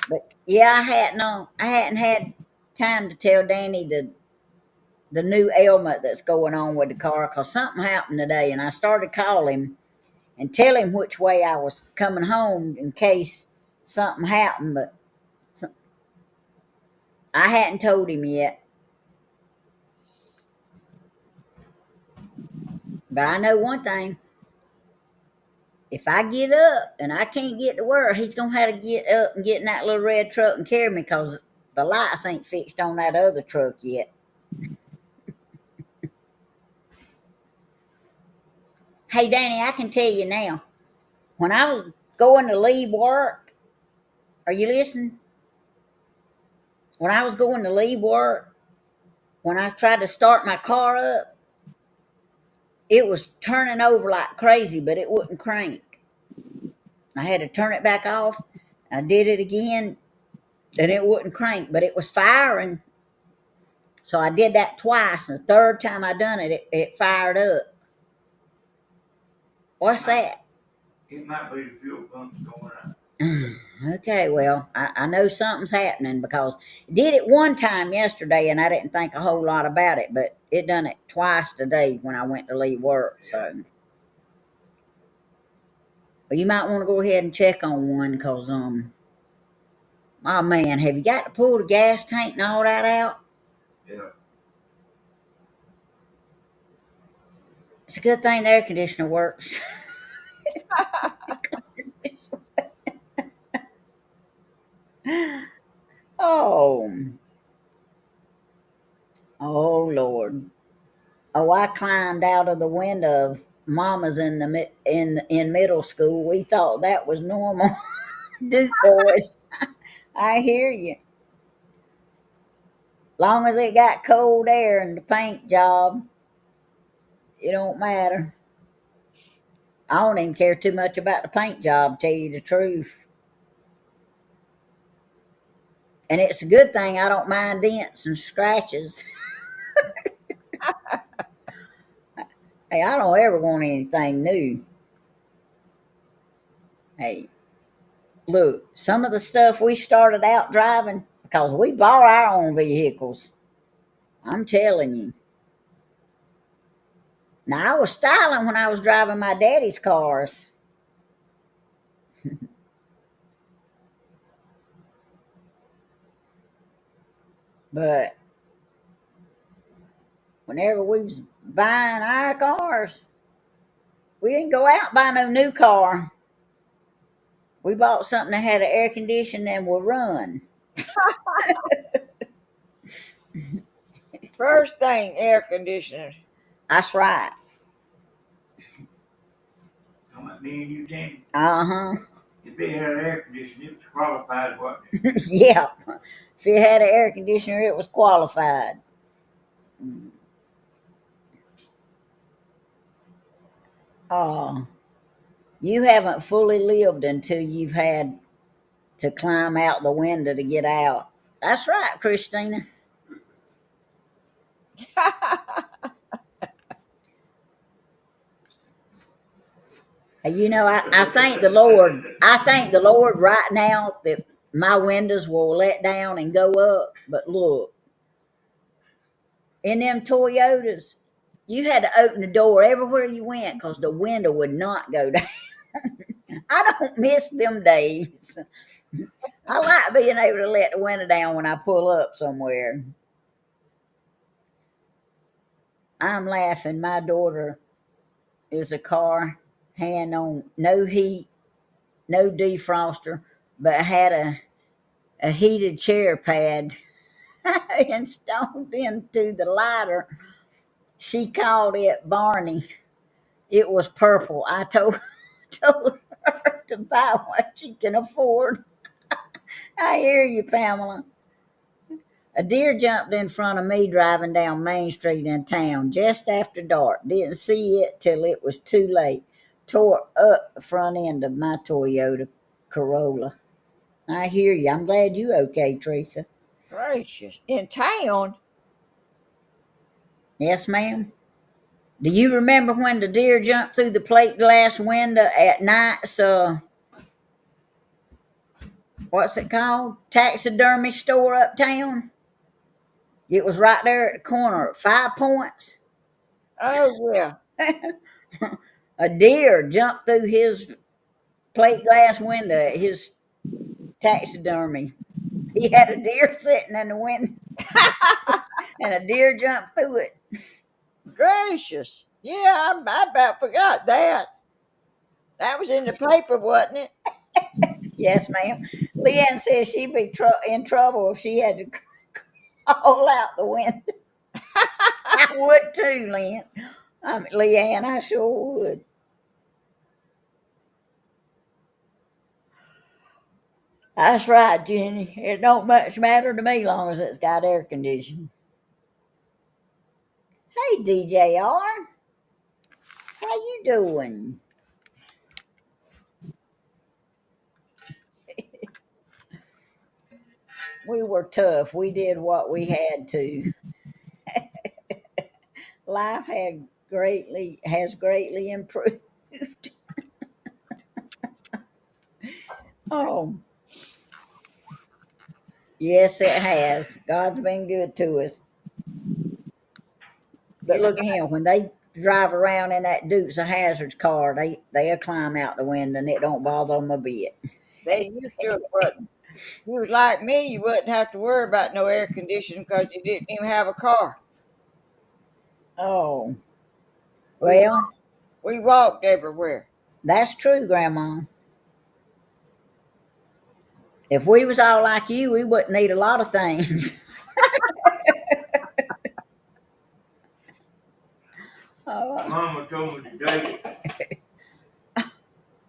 Speaker 1: But yeah, I hadn't had time to tell Danny the new ailment that's going on with the car because something happened today, and I started calling him and tell him which way I was coming home in case something happened, but I hadn't told him yet. But I know one thing. If I get up and I can't get to work, he's going to have to get up and get in that little red truck and carry me because the lights ain't fixed on that other truck yet. Hey, Danny, I can tell you now, when I was going to leave work, are you listening? When I was going to leave work, when I tried to start my car up, it was turning over like crazy, but it wouldn't crank. I had to turn it back off. I did it again, and it wouldn't crank, but it was firing. So I did that twice, and the third time I done it, it fired up. What's that?
Speaker 3: It might be the fuel pump's going out.
Speaker 1: Okay, well, I know something's happening because I did it one time yesterday, and I didn't think a whole lot about it, but it done it twice today when I went to leave work. So, well, you might want to go ahead and check on one because, oh man, have you got to pull the gas tank and all that out?
Speaker 3: Yeah.
Speaker 1: It's a good thing the air conditioner works. Oh, oh Lord! Oh, I climbed out of the window of Mama's in middle school. We thought that was normal. Duke boys, I hear you. Long as it got cold air in the paint job, it don't matter. I don't even care too much about the paint job, to tell you the truth. And it's a good thing I don't mind dents and scratches. Hey, I don't ever want anything new. Hey, look, some of the stuff we started out driving because we bought our own vehicles. I'm telling you. Now, I was styling when I was driving my daddy's cars. But whenever we was buying our cars, we didn't go out and buy no new car. We bought something that had an air conditioner and would run.
Speaker 2: First thing, air conditioner.
Speaker 1: That's right.
Speaker 3: I'm like me and you, Tammy.
Speaker 1: Uh-huh.
Speaker 3: If they had an air conditioner, it was qualified, wasn't it?
Speaker 1: Yeah. If it had an air conditioner, it was qualified. Oh, you haven't fully lived until you've had to climb out the window to get out. That's right, Christina. You know, I thank the Lord. I thank the Lord right now that my windows will let down and go up. But look, in them Toyotas, you had to open the door everywhere you went because the window would not go down. I don't miss them days. I like being able to let the window down when I pull up somewhere. I'm laughing. My daughter is a car hand on, no heat, no defroster, but had a heated chair pad installed into the lighter. She called it Barney. It was purple. I told her to buy what she can afford. I hear you, Pamela. A deer jumped in front of me driving down Main Street in town just after dark. Didn't see it till it was too late. Tore up the front end of my Toyota Corolla. I hear you. I'm glad you okay, Teresa.
Speaker 2: Gracious. In town?
Speaker 1: Yes, ma'am. Do you remember when the deer jumped through the plate glass window at night? So, what's it called? Taxidermy store uptown? It was right there at the corner at 5 Points.
Speaker 2: Oh, yeah.
Speaker 1: A deer jumped through his plate glass window at his taxidermy. He had a deer sitting in the window, and a deer jumped through it.
Speaker 2: Gracious. Yeah, I about forgot that. That was in the paper, wasn't it?
Speaker 1: Yes, ma'am. Leanne says she'd be in trouble if she had to call out the window. I would too, Leanne, I sure would. That's right, Jenny. It don't much matter to me long as it's got air conditioning. Hey, DJR. How you doing? We were tough. We did what we had to. Life has greatly improved. Oh, yes, it has. God's been good to us. But
Speaker 2: You
Speaker 1: look at him. When they drive around in that Dukes of Hazzard's car, they'll climb out the window and it don't bother them a bit.
Speaker 2: They used to, but you was like me, you wouldn't have to worry about no air conditioning because you didn't even have a car.
Speaker 1: Oh,
Speaker 2: We
Speaker 1: well,
Speaker 2: we walked everywhere.
Speaker 1: that's true, Grandma. If we was all like you, we wouldn't need a lot of things. Oh,
Speaker 3: Mama told me today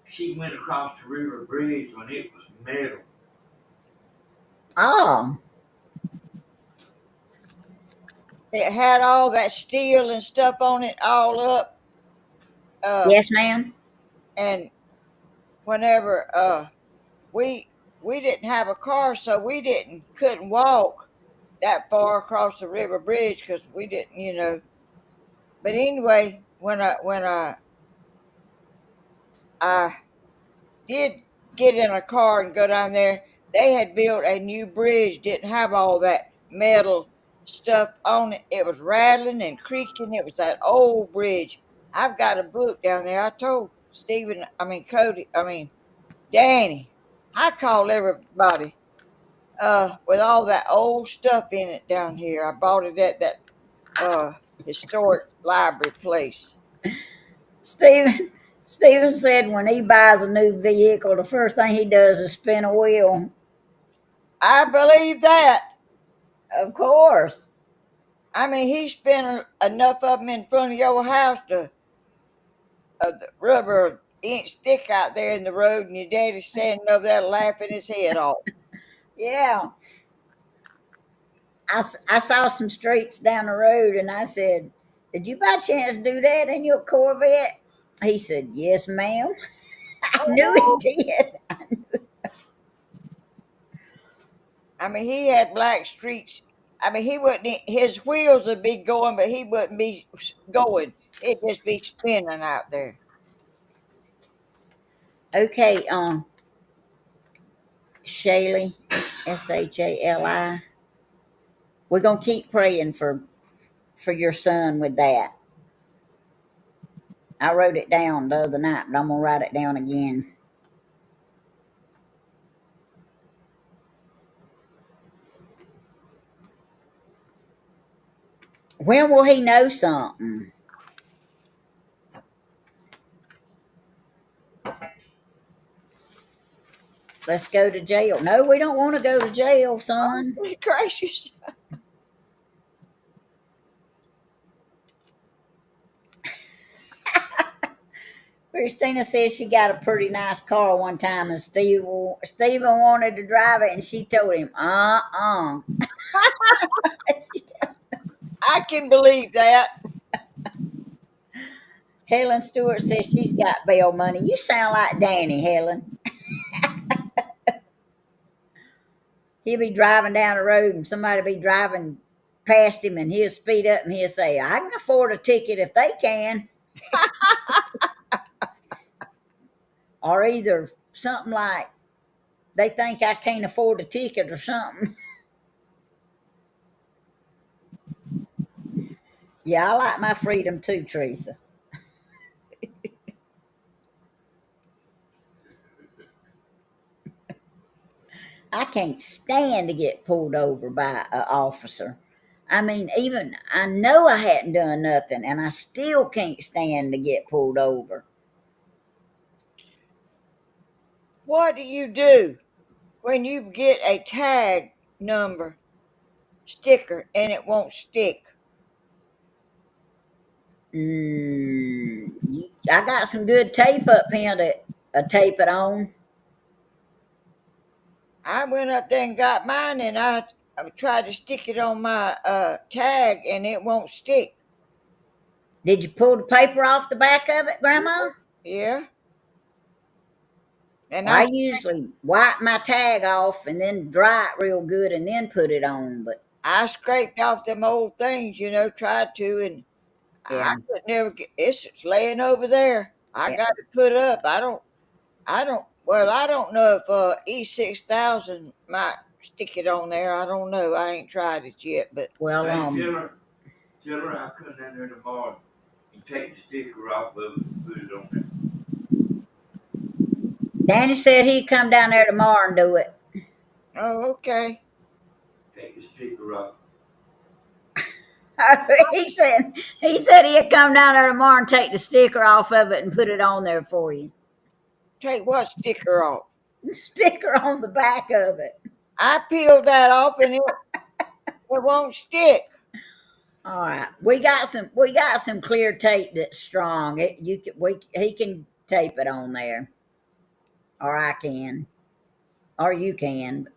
Speaker 3: she went across the river bridge when it was metal.
Speaker 1: oh,
Speaker 2: It had all that steel and stuff on it all up.
Speaker 1: yes, ma'am.
Speaker 2: And whenever we we didn't have a car, so we didn't couldn't walk that far across the river bridge because we didn't, you know. But anyway, when I did get in a car and go down there, they had built a new bridge, didn't have all that metal stuff on it. It was rattling and creaking. It was that old bridge. I've got a book down there. I told Cody, Danny. I call everybody with all that old stuff in it down here. I bought it at that historic library place.
Speaker 1: Stephen, Stephen said when he buys a new vehicle, the first thing he does is spin a wheel.
Speaker 2: I believe that.
Speaker 1: Of course.
Speaker 2: He spent enough of them in front of your house to the rubber inch stick out there in the road, and your daddy's standing over there laughing his head off.
Speaker 1: Yeah. I saw some streets down the road and I said, "Did you by chance do that in your Corvette?" He said, "Yes, ma'am." I knew he did.
Speaker 2: He had black streaks. He wouldn't. His wheels would be going, but he wouldn't be going. It'd just be spinning out there.
Speaker 1: Okay, Shaylee, Shali. We're gonna keep praying for your son with that. I wrote it down the other night, but I'm gonna write it down again. When will he know something? Let's go to jail. No, we don't want to go to jail, son.
Speaker 2: Good gracious.
Speaker 1: Christina says she got a pretty nice car one time, and Steven wanted to drive it, and she told him,
Speaker 2: I can believe that.
Speaker 1: Helen Stewart says she's got bail money. You sound like Danny, Helen. He'll be driving down the road, and somebody be driving past him, and he'll speed up, and he'll say, I can afford a ticket if they can. Or either something like, they think I can't afford a ticket or something. Yeah, I like my freedom too, Teresa. I can't stand to get pulled over by an officer. I mean, even I know I hadn't done nothing, and I still can't stand to get pulled over.
Speaker 2: What do you do when you get a tag number sticker and it won't stick?
Speaker 1: I got some good tape up here to tape it on.
Speaker 2: I went up there and got mine, and I tried to stick it on my tag, and it won't stick.
Speaker 1: Did you pull the paper off the back of it, Grandma?
Speaker 2: Yeah. And
Speaker 1: Well, I usually wipe my tag off and then dry it real good and then put it on. But
Speaker 2: I scraped off them old things, tried to, and I
Speaker 1: yeah,
Speaker 2: could never get it's laying over there. I
Speaker 1: yeah.
Speaker 2: got it put up. I don't know if E6000 might stick it on there. I don't know. I ain't tried it yet, but
Speaker 1: Well,
Speaker 3: Hey, tell her I come down there tomorrow and take the sticker off of it and put it on there.
Speaker 1: Danny said he'd come down there tomorrow and do it.
Speaker 2: oh, okay.
Speaker 3: Take the sticker off.
Speaker 1: he said he'd come down there tomorrow and take the sticker off of it and put it on there for you.
Speaker 2: Take what sticker off?
Speaker 1: The sticker on the back of it.
Speaker 2: I peeled that off, and it won't stick.
Speaker 1: All right, we got some clear tape that's strong. He can tape it on there, or I can, or you can.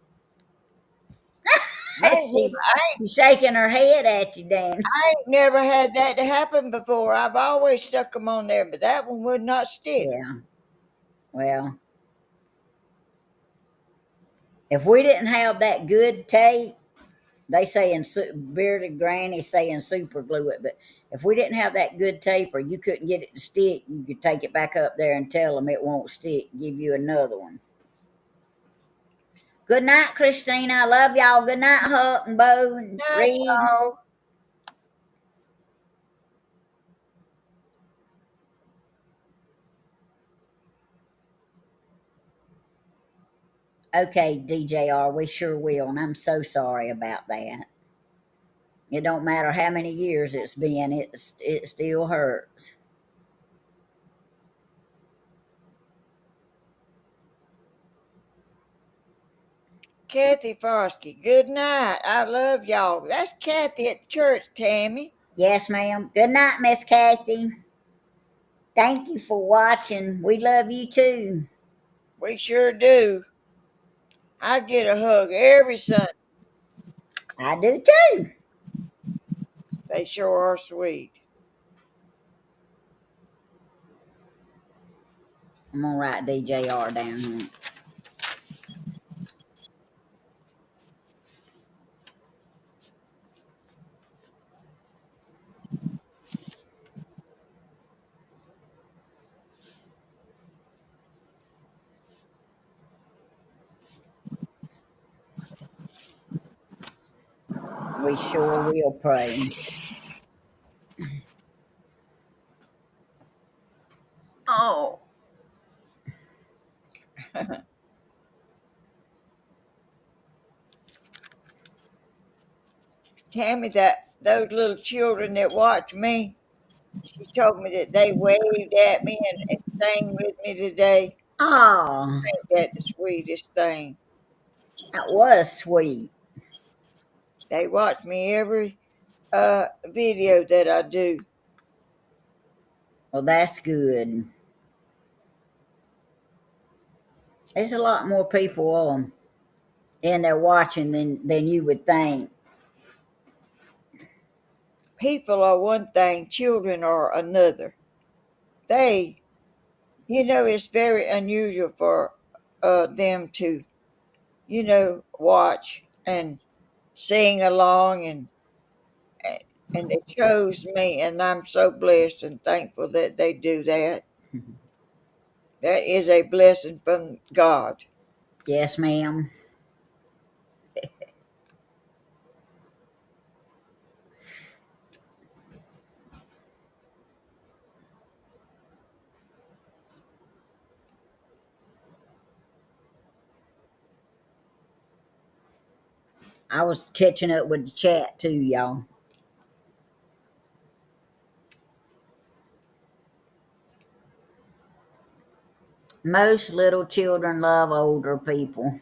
Speaker 1: She's shaking her head at you, Dan.
Speaker 2: I ain't never had that to happen before. I've always stuck them on there, but that one would not stick.
Speaker 1: Yeah. Well, if we didn't have that good tape, they saying bearded granny saying super glue it, but if we didn't have that good tape or you couldn't get it to stick, you could take it back up there and tell them it won't stick. Give you another one. Good night, Christina. I love y'all. Good night, Huck and Bo and
Speaker 2: Night,
Speaker 1: Reed.
Speaker 2: y'all.
Speaker 1: Okay, DJR, we sure will, and I'm so sorry about that. It don't matter how many years it's been, it still hurts.
Speaker 2: Kathy Foskey, good night. I love y'all. That's Kathy at the church, Tammy.
Speaker 1: Yes, ma'am. Good night, Miss Kathy. Thank you for watching. We love you too.
Speaker 2: We sure do. I get a hug every Sunday.
Speaker 1: I do too.
Speaker 2: They sure are sweet.
Speaker 1: I'm gonna write DJR down here. We sure will pray. Oh.
Speaker 2: Tammy, that those little children that watch me, she told me that they waved at me and sang with me today.
Speaker 1: Oh,
Speaker 2: Ain't that the sweetest thing?
Speaker 1: that was sweet.
Speaker 2: They watch me every video that I do.
Speaker 1: Well, that's good. There's a lot more people in there watching than you would think.
Speaker 2: People are one thing, children are another. They, it's very unusual for them to, watch and sing along and and it shows me, and I'm so blessed and thankful that they do that. That is a blessing from God.
Speaker 1: Yes, ma'am. I was catching up with the chat too, y'all. Most little children love older people.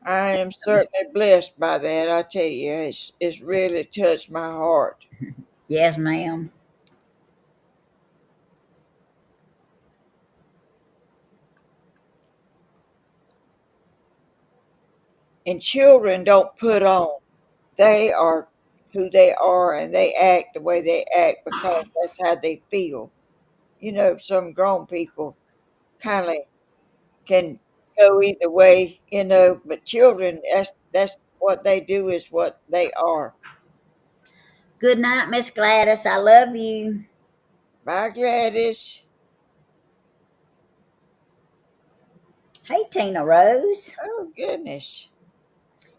Speaker 2: I am certainly blessed by that. I tell you, it's really touched my heart.
Speaker 1: Yes, ma'am.
Speaker 2: And children don't put on. They are who they are, and they act the way they act because that's how they feel. Some grown people kind of can go either way, but children, that's what they do is what they are.
Speaker 1: Good night, Miss Gladys. I love you.
Speaker 2: Bye, Gladys.
Speaker 1: Hey, Tina Rose
Speaker 2: Oh, goodness.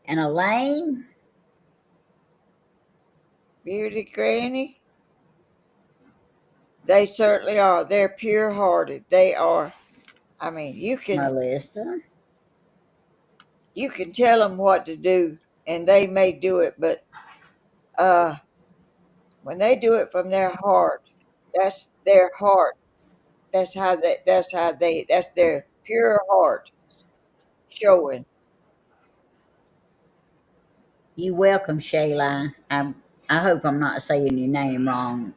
Speaker 1: and Elaine.
Speaker 2: Bearded Granny. They certainly are. They're pure hearted. They are. I mean,
Speaker 1: Melissa.
Speaker 2: you can tell them what to do, and they may do it, but uh, when they do it from their heart, that's their heart. That's their pure heart showing.
Speaker 1: You welcome, Shayla. I hope I'm not saying your name wrong.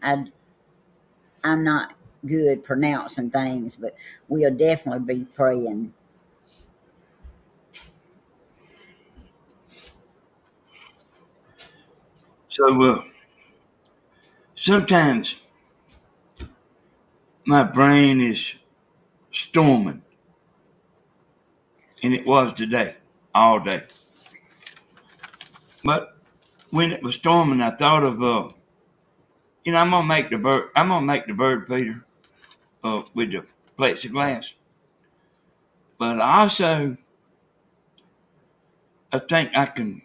Speaker 1: I'm not good pronouncing things, but we'll definitely be praying.
Speaker 4: So sometimes my brain is storming, and it was today, all day. But when it was storming, I thought of I'm gonna make the bird. I'm gonna make the bird feeder with the plexiglass. But also, I think I can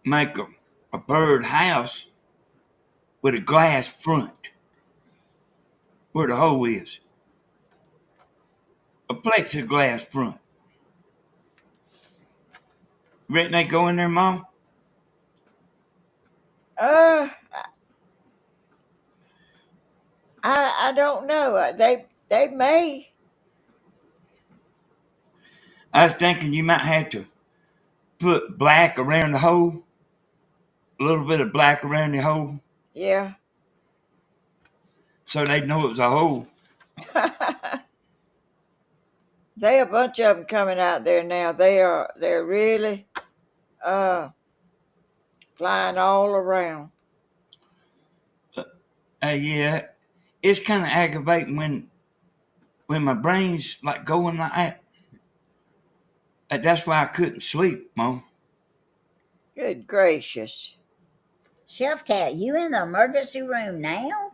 Speaker 4: make a bird house with a glass front where the hole is. A plexiglass front. Reckon they go in there, Mom?
Speaker 2: Uh, I don't know. They may.
Speaker 4: I was thinking you might have to put black around the hole, a little bit of black around the hole,
Speaker 2: Yeah.
Speaker 4: so they'd know it was a hole.
Speaker 2: They a bunch of them coming out there now. They're really uh flying all around.
Speaker 4: Yeah, it's kind of aggravating when my brain's like going like that. That's why I couldn't sleep, Mom.
Speaker 2: Good gracious.
Speaker 1: Chef Cat, you in the emergency room now?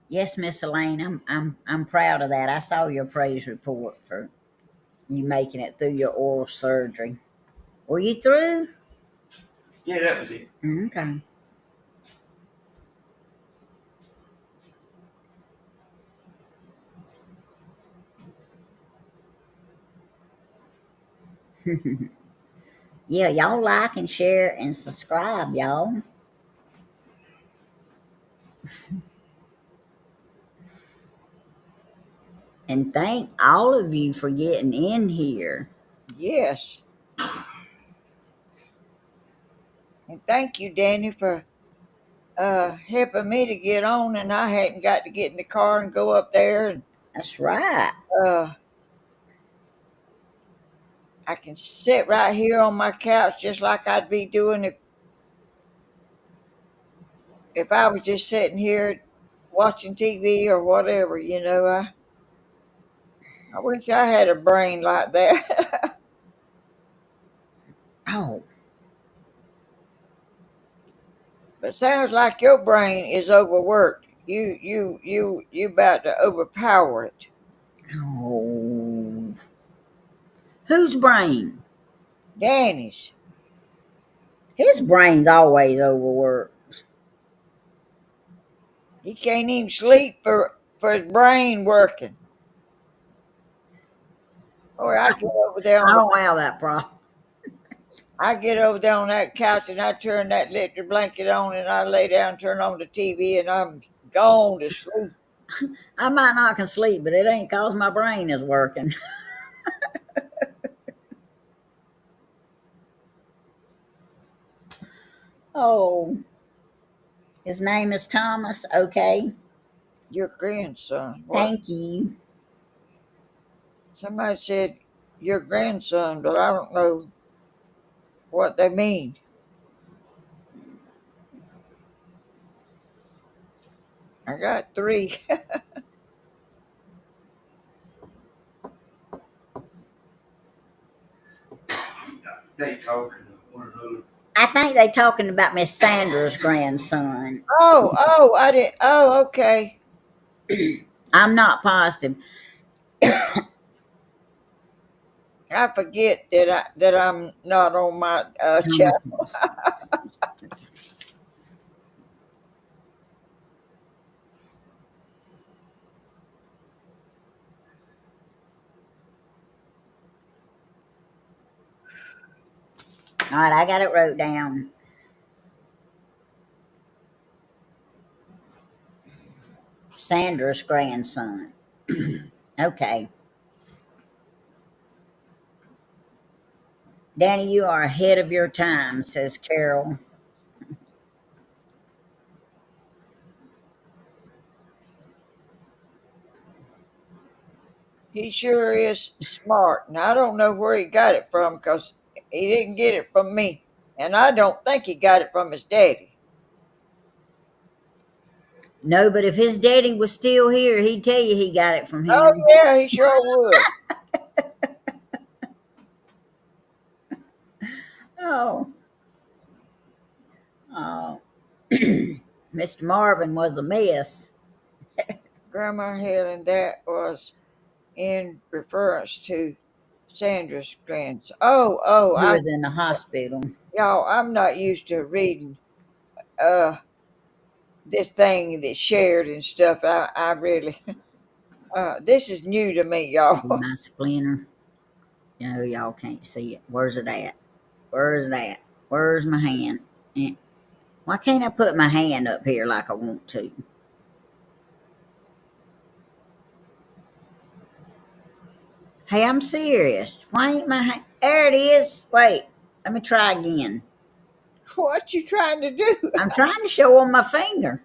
Speaker 1: Yes, Miss Elaine. I'm proud of that. I saw your praise report for you making it through your oral surgery. Were you through?
Speaker 3: Yeah, that was it.
Speaker 1: Okay. Yeah, y'all like and share and subscribe, y'all. And thank all of you for getting in here.
Speaker 2: Yes. And thank you, Danny, for helping me to get on, and I hadn't got to get in the car and go up there, and
Speaker 1: That's right.
Speaker 2: uh, I can sit right here on my couch just like I'd be doing if I was just sitting here watching TV or whatever. I wish I had a brain like that.
Speaker 1: Oh,
Speaker 2: But sounds like your brain is overworked. You about to overpower it.
Speaker 1: oh. Whose brain?
Speaker 2: Danny's.
Speaker 1: His brain's always overworked.
Speaker 2: He can't even sleep for his brain working. Or I get over there
Speaker 1: I
Speaker 2: on
Speaker 1: don't have that problem.
Speaker 2: I get over there on that couch and I turn that electric blanket on and I lay down, turn on the TV, and I'm gone to sleep.
Speaker 1: I might not can sleep, but it ain't cause my brain is working. Oh, his name is Thomas. Okay.
Speaker 2: Your grandson. What?
Speaker 1: Thank you.
Speaker 2: Somebody said your grandson, but I don't know what they mean. I got three.
Speaker 3: They talking to one another.
Speaker 1: I think they talking about Miss Sandra's grandson.
Speaker 2: I didn't. Oh, okay.
Speaker 1: I'm not positive.
Speaker 2: I forget that I'm not on my chat.
Speaker 1: Thomas. All right, I got it wrote down. Sandra's grandson. Okay. Danny, you are ahead of your time, says Carol.
Speaker 2: He sure is smart, and I don't know where he got it from because he didn't get it from me, and I don't think he got it from his daddy.
Speaker 1: No, but if his daddy was still here, he'd tell you he got it from
Speaker 2: Oh
Speaker 1: him.
Speaker 2: yeah, he sure would.
Speaker 1: Oh. Oh. Mr. Marvin was a mess.
Speaker 2: Grandma Helen, that was in reference to Sandra's grandson.
Speaker 1: He was in the hospital.
Speaker 2: Y'all, I'm not used to reading uh this thing that's shared and stuff. I really this is new to me,
Speaker 1: See
Speaker 2: y'all.
Speaker 1: my splinter? You know, y'all can't see it. Where's it at? Where's it at? Where's my hand? Why can't I put my hand up here like I want to? Hey, I'm serious. Why ain't my hand? There it is. Wait, let me try again.
Speaker 2: What you trying to do?
Speaker 1: I'm trying to show on my finger.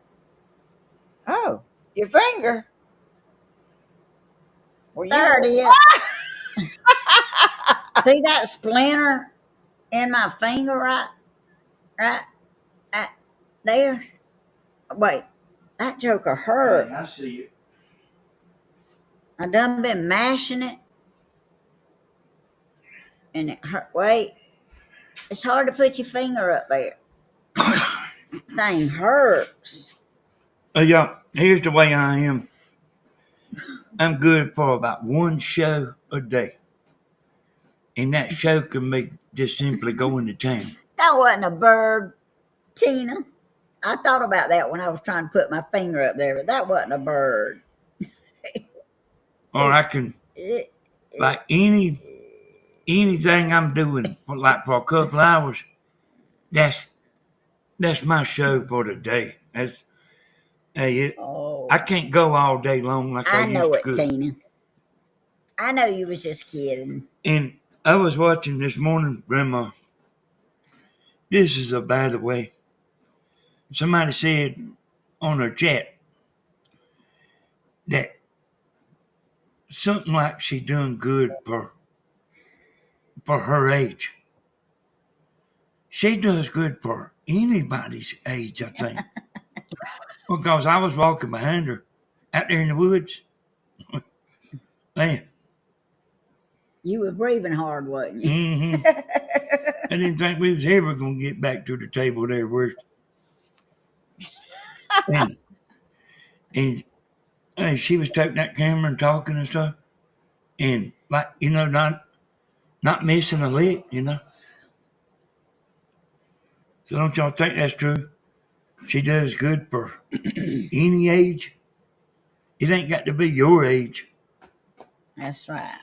Speaker 2: Oh, your finger. Well,
Speaker 1: There it is. See that splinter in my finger right there? Wait, that joker hurt.
Speaker 3: Hey, I see it.
Speaker 1: I done been mashing it and it hurt. Wait, it's hard to put your finger up there. Thing hurts.
Speaker 4: Yeah, here's the way I am. I'm good for about one show a day. and that show could make just simply go into town.
Speaker 1: That wasn't a bird, Tina. I thought about that when I was trying to put my finger up there, but that wasn't a bird.
Speaker 4: Or I can,
Speaker 1: It,
Speaker 4: like anything I'm doing for a couple hours, that's my show for the day.
Speaker 1: oh,
Speaker 4: I can't go all day long like I
Speaker 1: I know
Speaker 4: used to
Speaker 1: it,
Speaker 4: could.
Speaker 1: Tina. I know you was just kidding.
Speaker 4: And I was watching this morning, Grandma. This is a by the way. Somebody said on her chat that something like she done good for her age. She does good for anybody's age, I think. Because I was walking behind her out there in the woods. Man.
Speaker 1: You were breathing hard, wasn't you?
Speaker 4: Mm-hmm. I didn't think we was ever going to get back to the table there. And she was taking that camera and talking and stuff. And, like, not missing a lick, So don't y'all think that's true? She does good for any age. It ain't got to be your age.
Speaker 1: That's right.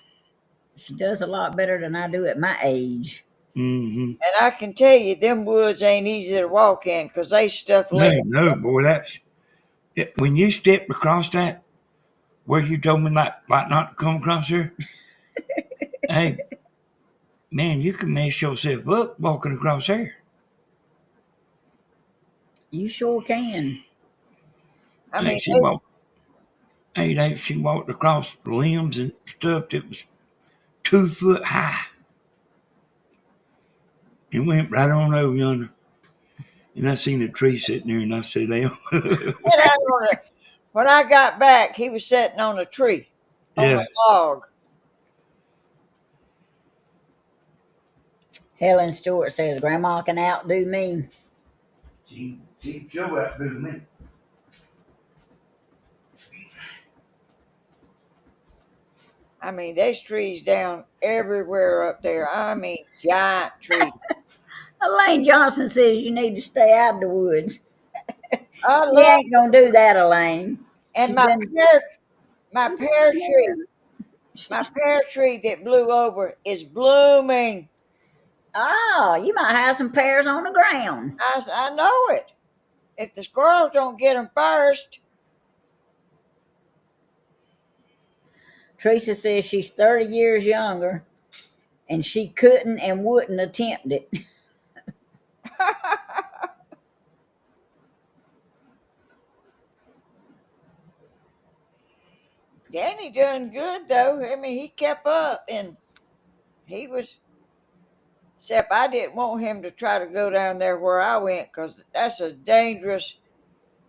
Speaker 1: She does a lot better than I do at my age.
Speaker 4: Mm-hmm.
Speaker 2: And I can tell you, them woods ain't easy to walk in because they stuff lit.
Speaker 4: No, boy, when you stepped across that, where you told me like not to come across here, hey, man, you can mess yourself up walking across there.
Speaker 1: You sure can.
Speaker 2: I
Speaker 4: Hey,
Speaker 2: mean,
Speaker 4: she walked across limbs and stuff that was 2 foot high. It went right on over yonder. And I seen a tree sitting there, and I said,
Speaker 2: when I got back, he was sitting on a tree, on
Speaker 4: yeah.
Speaker 2: a log.
Speaker 1: Helen Stewart says Grandma can outdo me.
Speaker 4: She sure outdo me.
Speaker 2: I mean, there's trees down everywhere up there. I mean, giant trees.
Speaker 1: Elaine Johnson says you need to stay out of the woods.
Speaker 2: I
Speaker 1: You
Speaker 2: love
Speaker 1: ain't gonna do that, Elaine.
Speaker 2: and
Speaker 1: She's been
Speaker 2: my pear tree that blew over is blooming.
Speaker 1: Oh, you might have some pears on the ground.
Speaker 2: I know it. If the squirrels don't get them first.
Speaker 1: Teresa says she's 30 years younger and she couldn't and wouldn't attempt it.
Speaker 2: Danny done good though. I mean, he kept up and he was. Except I didn't want him to try to go down there where I went because that's a dangerous.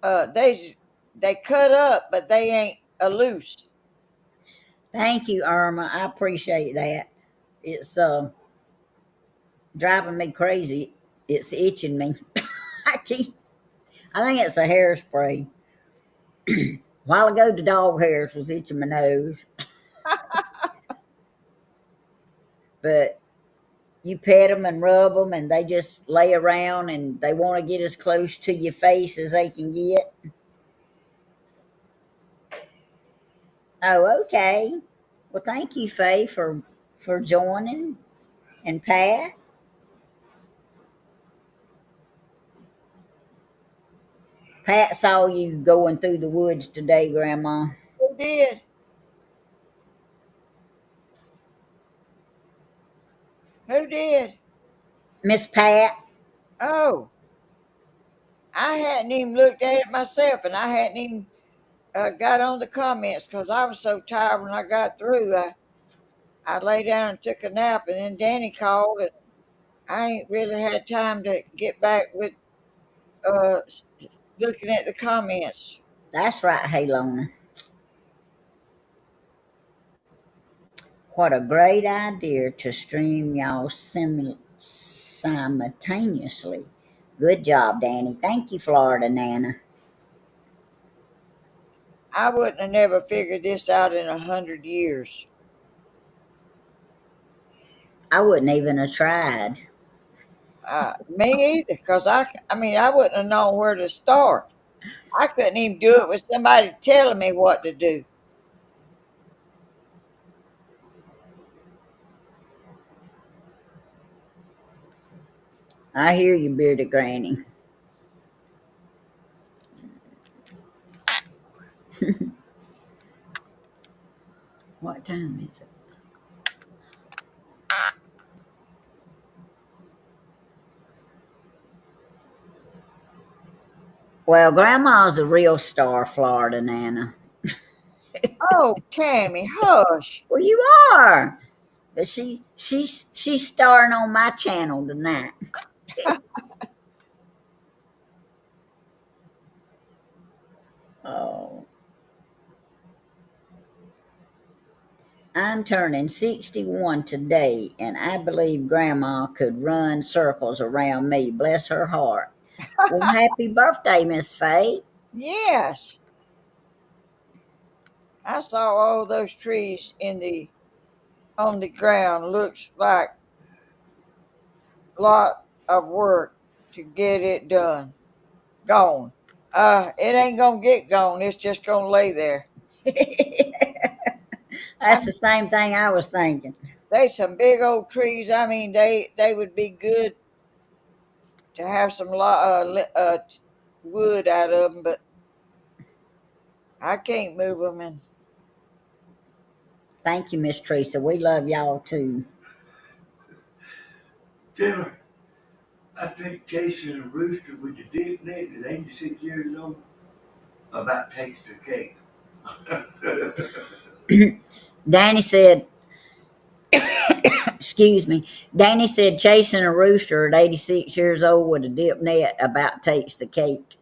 Speaker 2: They cut up, but they ain't a loose.
Speaker 1: Thank you, Irma. I appreciate that. It's driving me crazy. It's itching me. I think it's a hairspray. A while ago, the dog hairs was itching my nose. But you pet them and rub them, and they just lay around, and they want to get as close to your face as they can get. Oh, okay. Well, thank you, Faye, for joining, and Pat. Pat saw you going through the woods today, Grandma.
Speaker 2: Who did? Who did?
Speaker 1: Miss Pat.
Speaker 2: Oh, I hadn't even looked at it myself, and I hadn't even got on the comments because I was so tired when I got through. I lay down and took a nap, and then Danny called, and I ain't really had time to get back with uh, looking at the comments.
Speaker 1: That's right, Halona. What a great idea to stream y'all simultaneously. Good job, Danny. Thank you, Florida Nana.
Speaker 2: I wouldn't have never figured this out in 100 years.
Speaker 1: I wouldn't even have tried.
Speaker 2: Me either, because I mean, I wouldn't have known where to start. I couldn't even do it with somebody telling me what to do.
Speaker 1: I hear you, bearded granny. What time is it? Well, Grandma's a real star, Florida Nana.
Speaker 2: Oh, Tammy, hush.
Speaker 1: Well, you are, but she's starring on my channel tonight. Oh, I'm turning 61 today, and I believe Grandma could run circles around me. Bless her heart. Well, happy birthday, Miss Faye.
Speaker 2: Yes, I saw all those trees on the ground. Looks like a lot of work to get it done. Gone. It ain't gonna get gone. It's just gonna lay there. I
Speaker 1: That's the same thing I was thinking.
Speaker 2: They some big old trees. I mean, they would be good to have some wood out of them, but I can't move them. And
Speaker 1: Thank you, Miss Teresa. We love y'all too.
Speaker 3: Timmy, I think chasing a rooster with the dick neck at 86 years old about takes the cake.
Speaker 1: Danny said, excuse me, Danny said chasing a rooster at 86 years old with a dip net about takes the cake.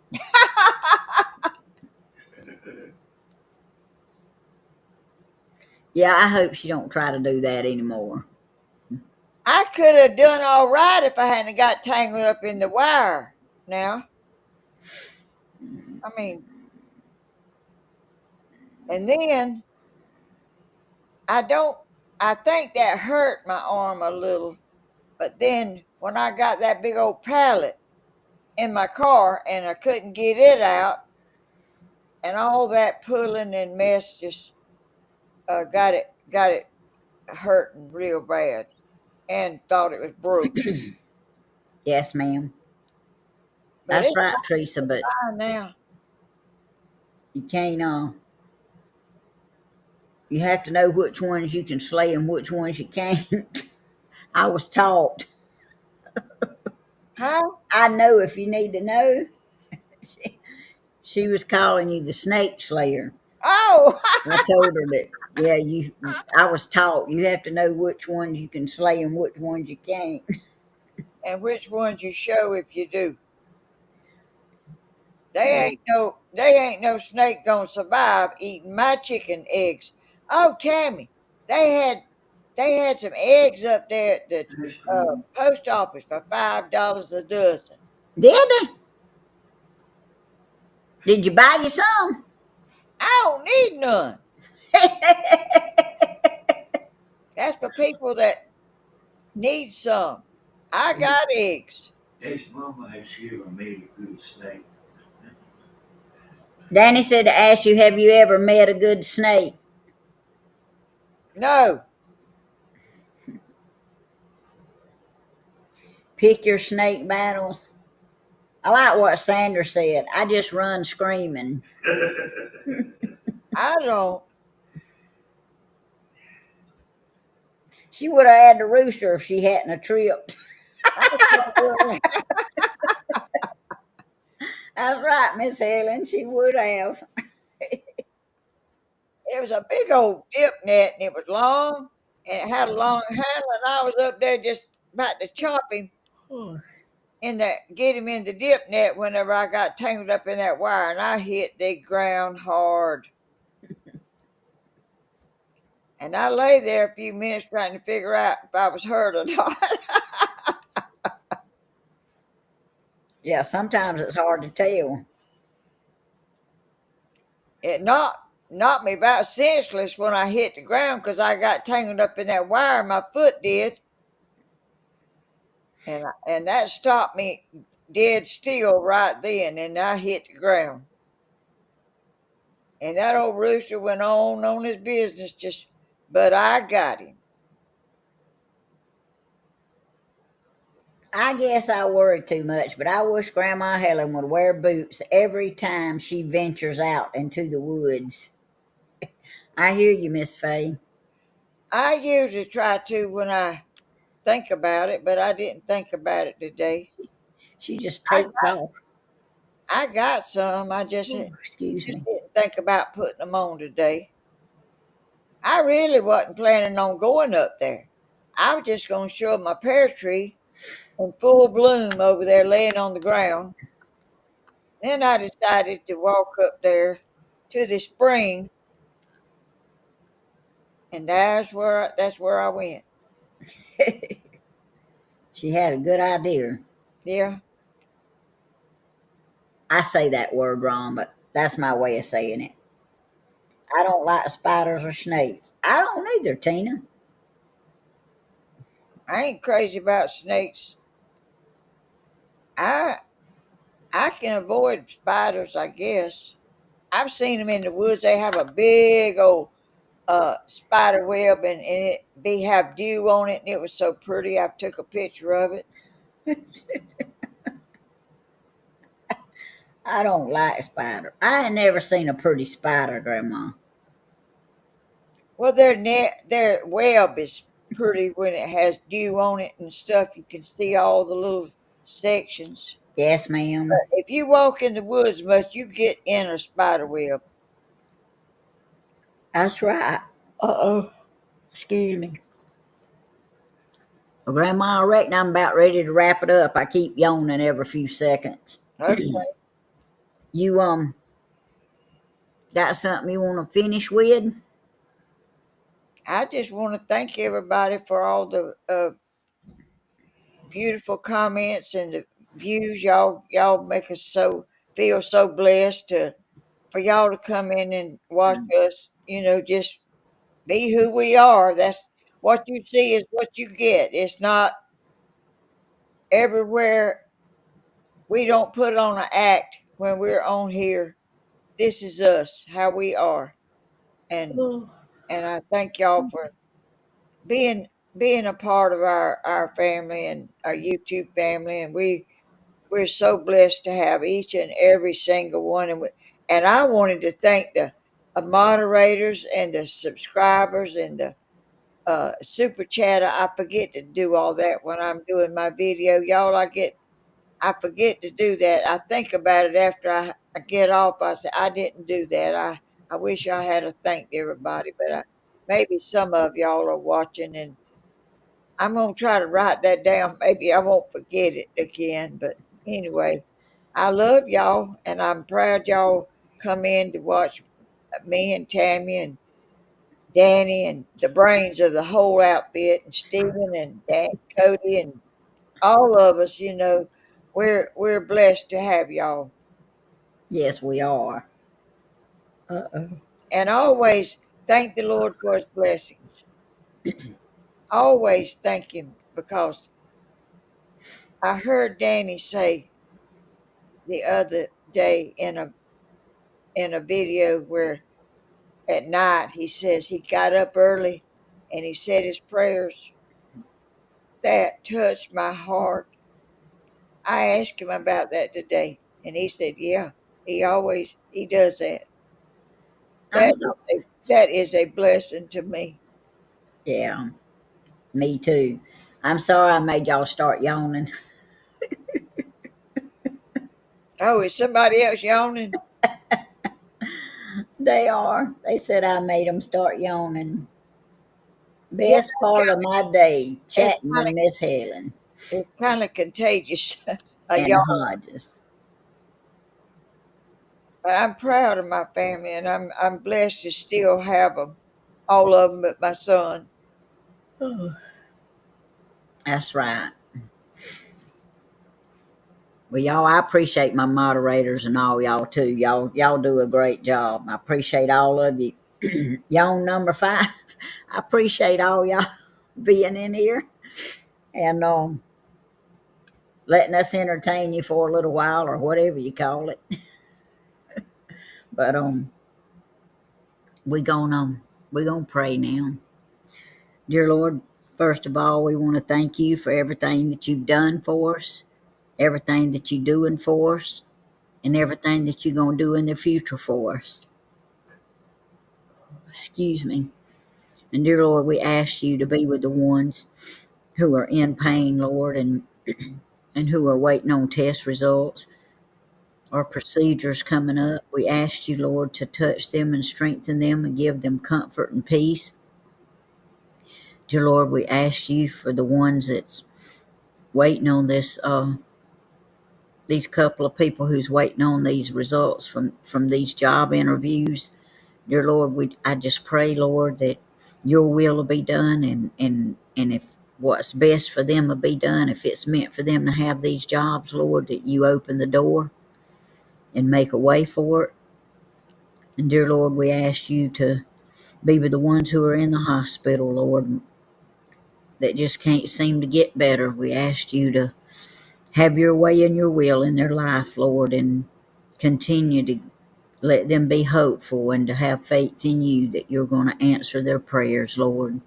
Speaker 1: Yeah, I hope she don't try to do that anymore.
Speaker 2: I could have done all right if I hadn't got tangled up in the wire. Now, I mean, and then I don't. I think that hurt my arm a little. But then when I got that big old pallet in my car and I couldn't get it out, and all that pulling and mess just got it hurting real bad, and thought it was broke.
Speaker 1: Yes, ma'am.
Speaker 2: But
Speaker 1: That's
Speaker 2: it's
Speaker 1: right, Teresa, but
Speaker 2: fine now.
Speaker 1: you can't, you have to know which ones you can slay and which ones you can't. I was taught.
Speaker 2: Huh?
Speaker 1: I know if you need to know. She was calling you the snake slayer.
Speaker 2: Oh,
Speaker 1: I told her that, yeah, I was taught you have to know which ones you can slay and which ones you can't.
Speaker 2: and which ones you show if you do?
Speaker 1: Yeah.
Speaker 2: They ain't no snake gonna survive eating my chicken eggs. Oh, Tammy, they had they had some eggs up there at the
Speaker 3: Ice cream.
Speaker 2: post office for $5 a dozen.
Speaker 1: Did they? Did you buy you some?
Speaker 2: I don't need none. That's for people that need some. I got eggs.
Speaker 3: His mama has given me a good snake.
Speaker 1: Danny said to ask you, have you ever met a good snake?
Speaker 2: No,
Speaker 1: Pick your snake battles. I like what Sandra said. I just run screaming.
Speaker 2: I don't.
Speaker 1: She would have had the rooster if she hadn't a tripped. That's right, Miss Helen. She would have.
Speaker 2: It was a big old dip net and it was long and it had a long handle and I was up there just about to chop him get him in the dip net whenever I got tangled up in that wire and I hit the ground hard. And I lay there a few minutes trying to figure out if I was hurt or not.
Speaker 1: Yeah, sometimes it's hard to tell.
Speaker 2: It knocked me about senseless when I hit the ground because I got tangled up in that wire. My foot did. and that stopped me dead still right then, and I hit the ground. And that old rooster went on his business, but I got him.
Speaker 1: I guess I worry too much, but I wish Grandma Helen would wear boots every time she ventures out into the woods. I hear you, Miss Fay.
Speaker 2: I usually try to when I think about it, but I didn't think about it today.
Speaker 1: She just
Speaker 2: I
Speaker 1: takes off.
Speaker 2: I got some. I
Speaker 1: Oh, excuse
Speaker 2: just
Speaker 1: me.
Speaker 2: didn't think about putting them on today. I really wasn't planning on going up there. I was just going to show my pear tree in full bloom over there laying on the ground. Then I decided to walk up there to the spring, and that's where I went.
Speaker 1: She had a good idea.
Speaker 2: Yeah,
Speaker 1: I say that word wrong, but that's my way of saying it. I don't like spiders or snakes. I don't either, Tina.
Speaker 2: I ain't crazy about snakes. I I can avoid spiders, I guess. I've seen them in the woods. They have a big old spider web, and it be have dew on it, and it was so pretty. I took a picture of it.
Speaker 1: I don't like spiders. I ain't never seen a pretty spider, Grandma.
Speaker 2: Well, their web is pretty when it has dew on it and stuff. You can see all the little sections.
Speaker 1: Yes, ma'am.
Speaker 2: If you walk in the woods much, you get in a spider web.
Speaker 1: That's right. Uh-oh. Excuse me. Well, Grandma, I reckon I'm about ready to wrap it up. I keep yawning every few seconds.
Speaker 2: Okay.
Speaker 1: You got something you want to finish with?
Speaker 2: I just want to thank everybody for all the beautiful comments and the views. Y'all make us so feel so blessed to for y'all to come in and watch us. Just be who we are. That's what you see is what you get. It's not everywhere. We don't put on an act when we're on here. This is us, how we are, and
Speaker 1: Oh.
Speaker 2: I thank y'all for being a part of our family and our YouTube family, and we're so blessed to have each and every single one. And I wanted to thank the moderators and the subscribers and the super chatter. I forget to do all that when I'm doing my video, y'all. I forget to do that. I think about it after I get off. I say I didn't do that. I wish I had thanked everybody, but maybe some of y'all are watching, and I'm gonna try to write that down. Maybe I won't forget it again. But anyway, I love y'all, and I'm proud y'all come in to watch me and Tammy and Danny and the brains of the whole outfit, and Stephen and Cody and all of us. We're blessed to have y'all,
Speaker 1: Yes, we are. Uh-oh.
Speaker 2: and always thank the Lord for His blessings. Always thank Him, because I heard Danny say the other day in a video where at night he says he got up early and he said his prayers. That touched my heart. I asked him about that today, and he said, "Yeah, he does that.
Speaker 1: I'm so
Speaker 2: That is a blessing to me."
Speaker 1: yeah, me too. I'm sorry I made y'all start yawning.
Speaker 2: Oh, is somebody else yawning?
Speaker 1: They are. They said I made them start yawning.
Speaker 2: Yeah,
Speaker 1: Best part of my day,
Speaker 2: it's
Speaker 1: chatting
Speaker 2: kind
Speaker 1: with
Speaker 2: of
Speaker 1: Miss Helen
Speaker 2: it's kind of contagious. A
Speaker 1: and
Speaker 2: yawn.
Speaker 1: Hodges.
Speaker 2: But I'm proud of my family, and I'm blessed to still have them, all of them, but my son.
Speaker 1: That's right. Well, y'all, I appreciate my moderators and all y'all too. Y'all do a great job. I appreciate all of you. Y'all number 5. I appreciate all y'all being in here. And letting us entertain you for a little while or whatever you call it. But we gonna pray now. Dear Lord, first of all, we want to thank you for everything that you've done for us, everything that you're doing for us, and everything that you're gonna do in the future for us. Excuse me. And dear Lord, we ask you to be with the ones who are in pain, Lord, and who are waiting on test results or procedures coming up. We ask you, Lord, to touch them and strengthen them and give them comfort and peace. Dear Lord, we ask you for the ones that's waiting on this, these couple of people who's waiting on these results from these job interviews. Dear Lord, I just pray, Lord, that your will be done, and if what's best for them will be done, if it's meant for them to have these jobs, Lord, that you open the door and make a way for it. And dear Lord, we ask you to be with the ones who are in the hospital, Lord, that just can't seem to get better. We ask you to have your way and your will in their life, Lord, and continue to let them be hopeful and to have faith in you that you're going to answer their prayers, Lord.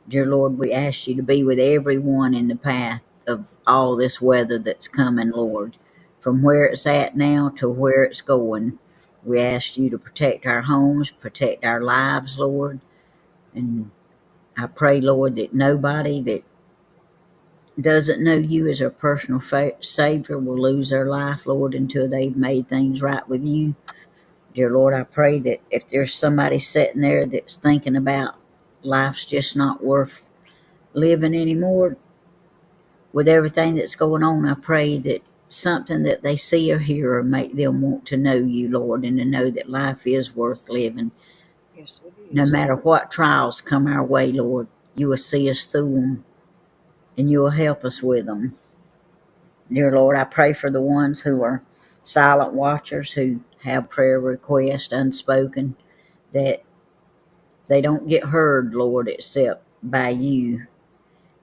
Speaker 1: Dear Lord, we ask you to be with everyone in the path of all this weather that's coming, Lord, from where it's at now to where it's going. We ask you to protect our homes, protect our lives, Lord. And I pray, Lord, that nobody that doesn't know you as our personal Savior will lose their life, Lord, until they've made things right with you. Dear Lord, I pray that if there's somebody sitting there that's thinking about life's just not worth living anymore, with everything that's going on, I pray that something that they see or hear will make them want to know you, Lord, and to know that life is worth living.
Speaker 2: Yes, it
Speaker 1: No
Speaker 2: is.
Speaker 1: matter what trials come our way, Lord, you will see us through them and you will help us with them. Dear Lord, I pray for the ones who are silent watchers, who have prayer requests unspoken, that they don't get heard, Lord, except by you.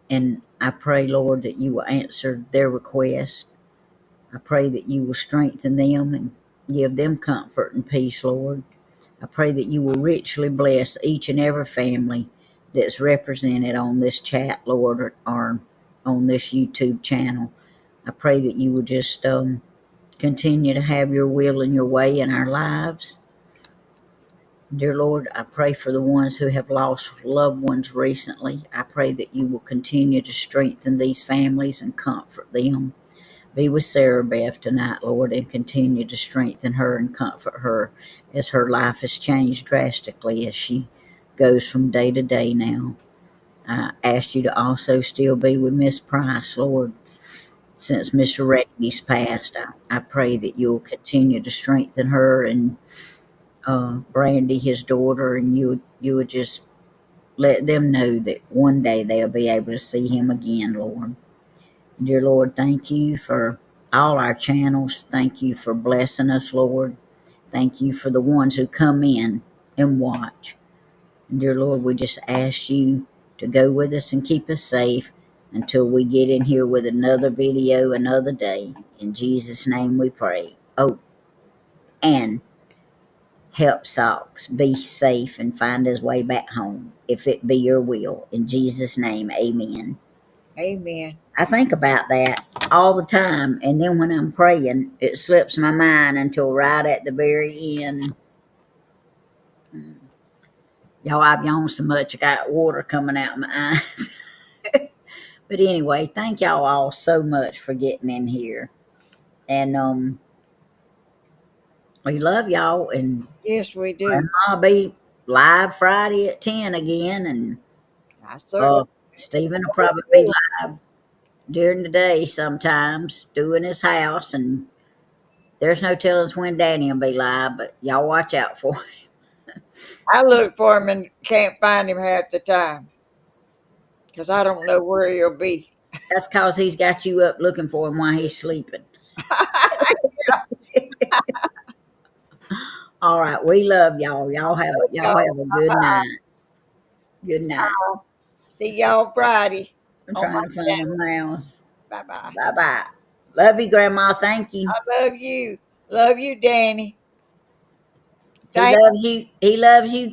Speaker 1: And I pray, Lord, that you will answer their request. I pray that you will strengthen them and give them comfort and peace, Lord. I pray that you will richly bless each and every family that's represented on this chat, Lord, or on this YouTube channel. I pray that you will just continue to have your will and your way in our lives. Dear Lord, I pray for the ones who have lost loved ones recently. I pray that you will continue to strengthen these families and comfort them. Be with Sarah Beth tonight, Lord, and continue to strengthen her and comfort her as her life has changed drastically as she goes from day to day now. I ask you to also still be with Miss Price, Lord. Since Mr. Reggie's passed, I pray that you'll continue to strengthen her and Brandy, his daughter, and you would just let them know that one day they'll be able to see him again, Lord. Dear Lord, thank you for all our channels. Thank you for blessing us, Lord. Thank you for the ones who come in and watch. Dear Lord, we just ask you to go with us and keep us safe until we get in here with another video another day. In Jesus' name we pray. Oh, and help Socks be safe and find his way back home, if it be your will. In Jesus' name, amen.
Speaker 2: Amen.
Speaker 1: I think about that all the time, and then when I'm praying, it slips my mind until right at the very end. Y'all, I've yawned so much I got water coming out of my eyes. But anyway, thank y'all all so much for getting in here. And we love y'all, and
Speaker 2: Yes, we do.
Speaker 1: Grandma'll be live Friday at 10 again, and
Speaker 2: I certainly
Speaker 1: Stephen will
Speaker 2: hope
Speaker 1: probably be
Speaker 2: so.
Speaker 1: live during the day sometimes doing his house, and there's no telling when Danny will be live, but y'all watch out for him.
Speaker 2: I look for him and can't find him half the time because I don't know where he'll be.
Speaker 1: That's cause he's got you up looking for him while he's sleeping. All right, we love y'all. Y'all have a good night. Good night.
Speaker 2: See y'all Friday
Speaker 1: I'm
Speaker 2: on my
Speaker 1: trying to find
Speaker 2: channel.
Speaker 1: a mouse.
Speaker 2: Bye bye.
Speaker 1: Bye bye. Love you, Grandma. Thank you.
Speaker 2: I love you. Love you, Danny.
Speaker 1: He
Speaker 2: Thank
Speaker 1: loves you. He loves you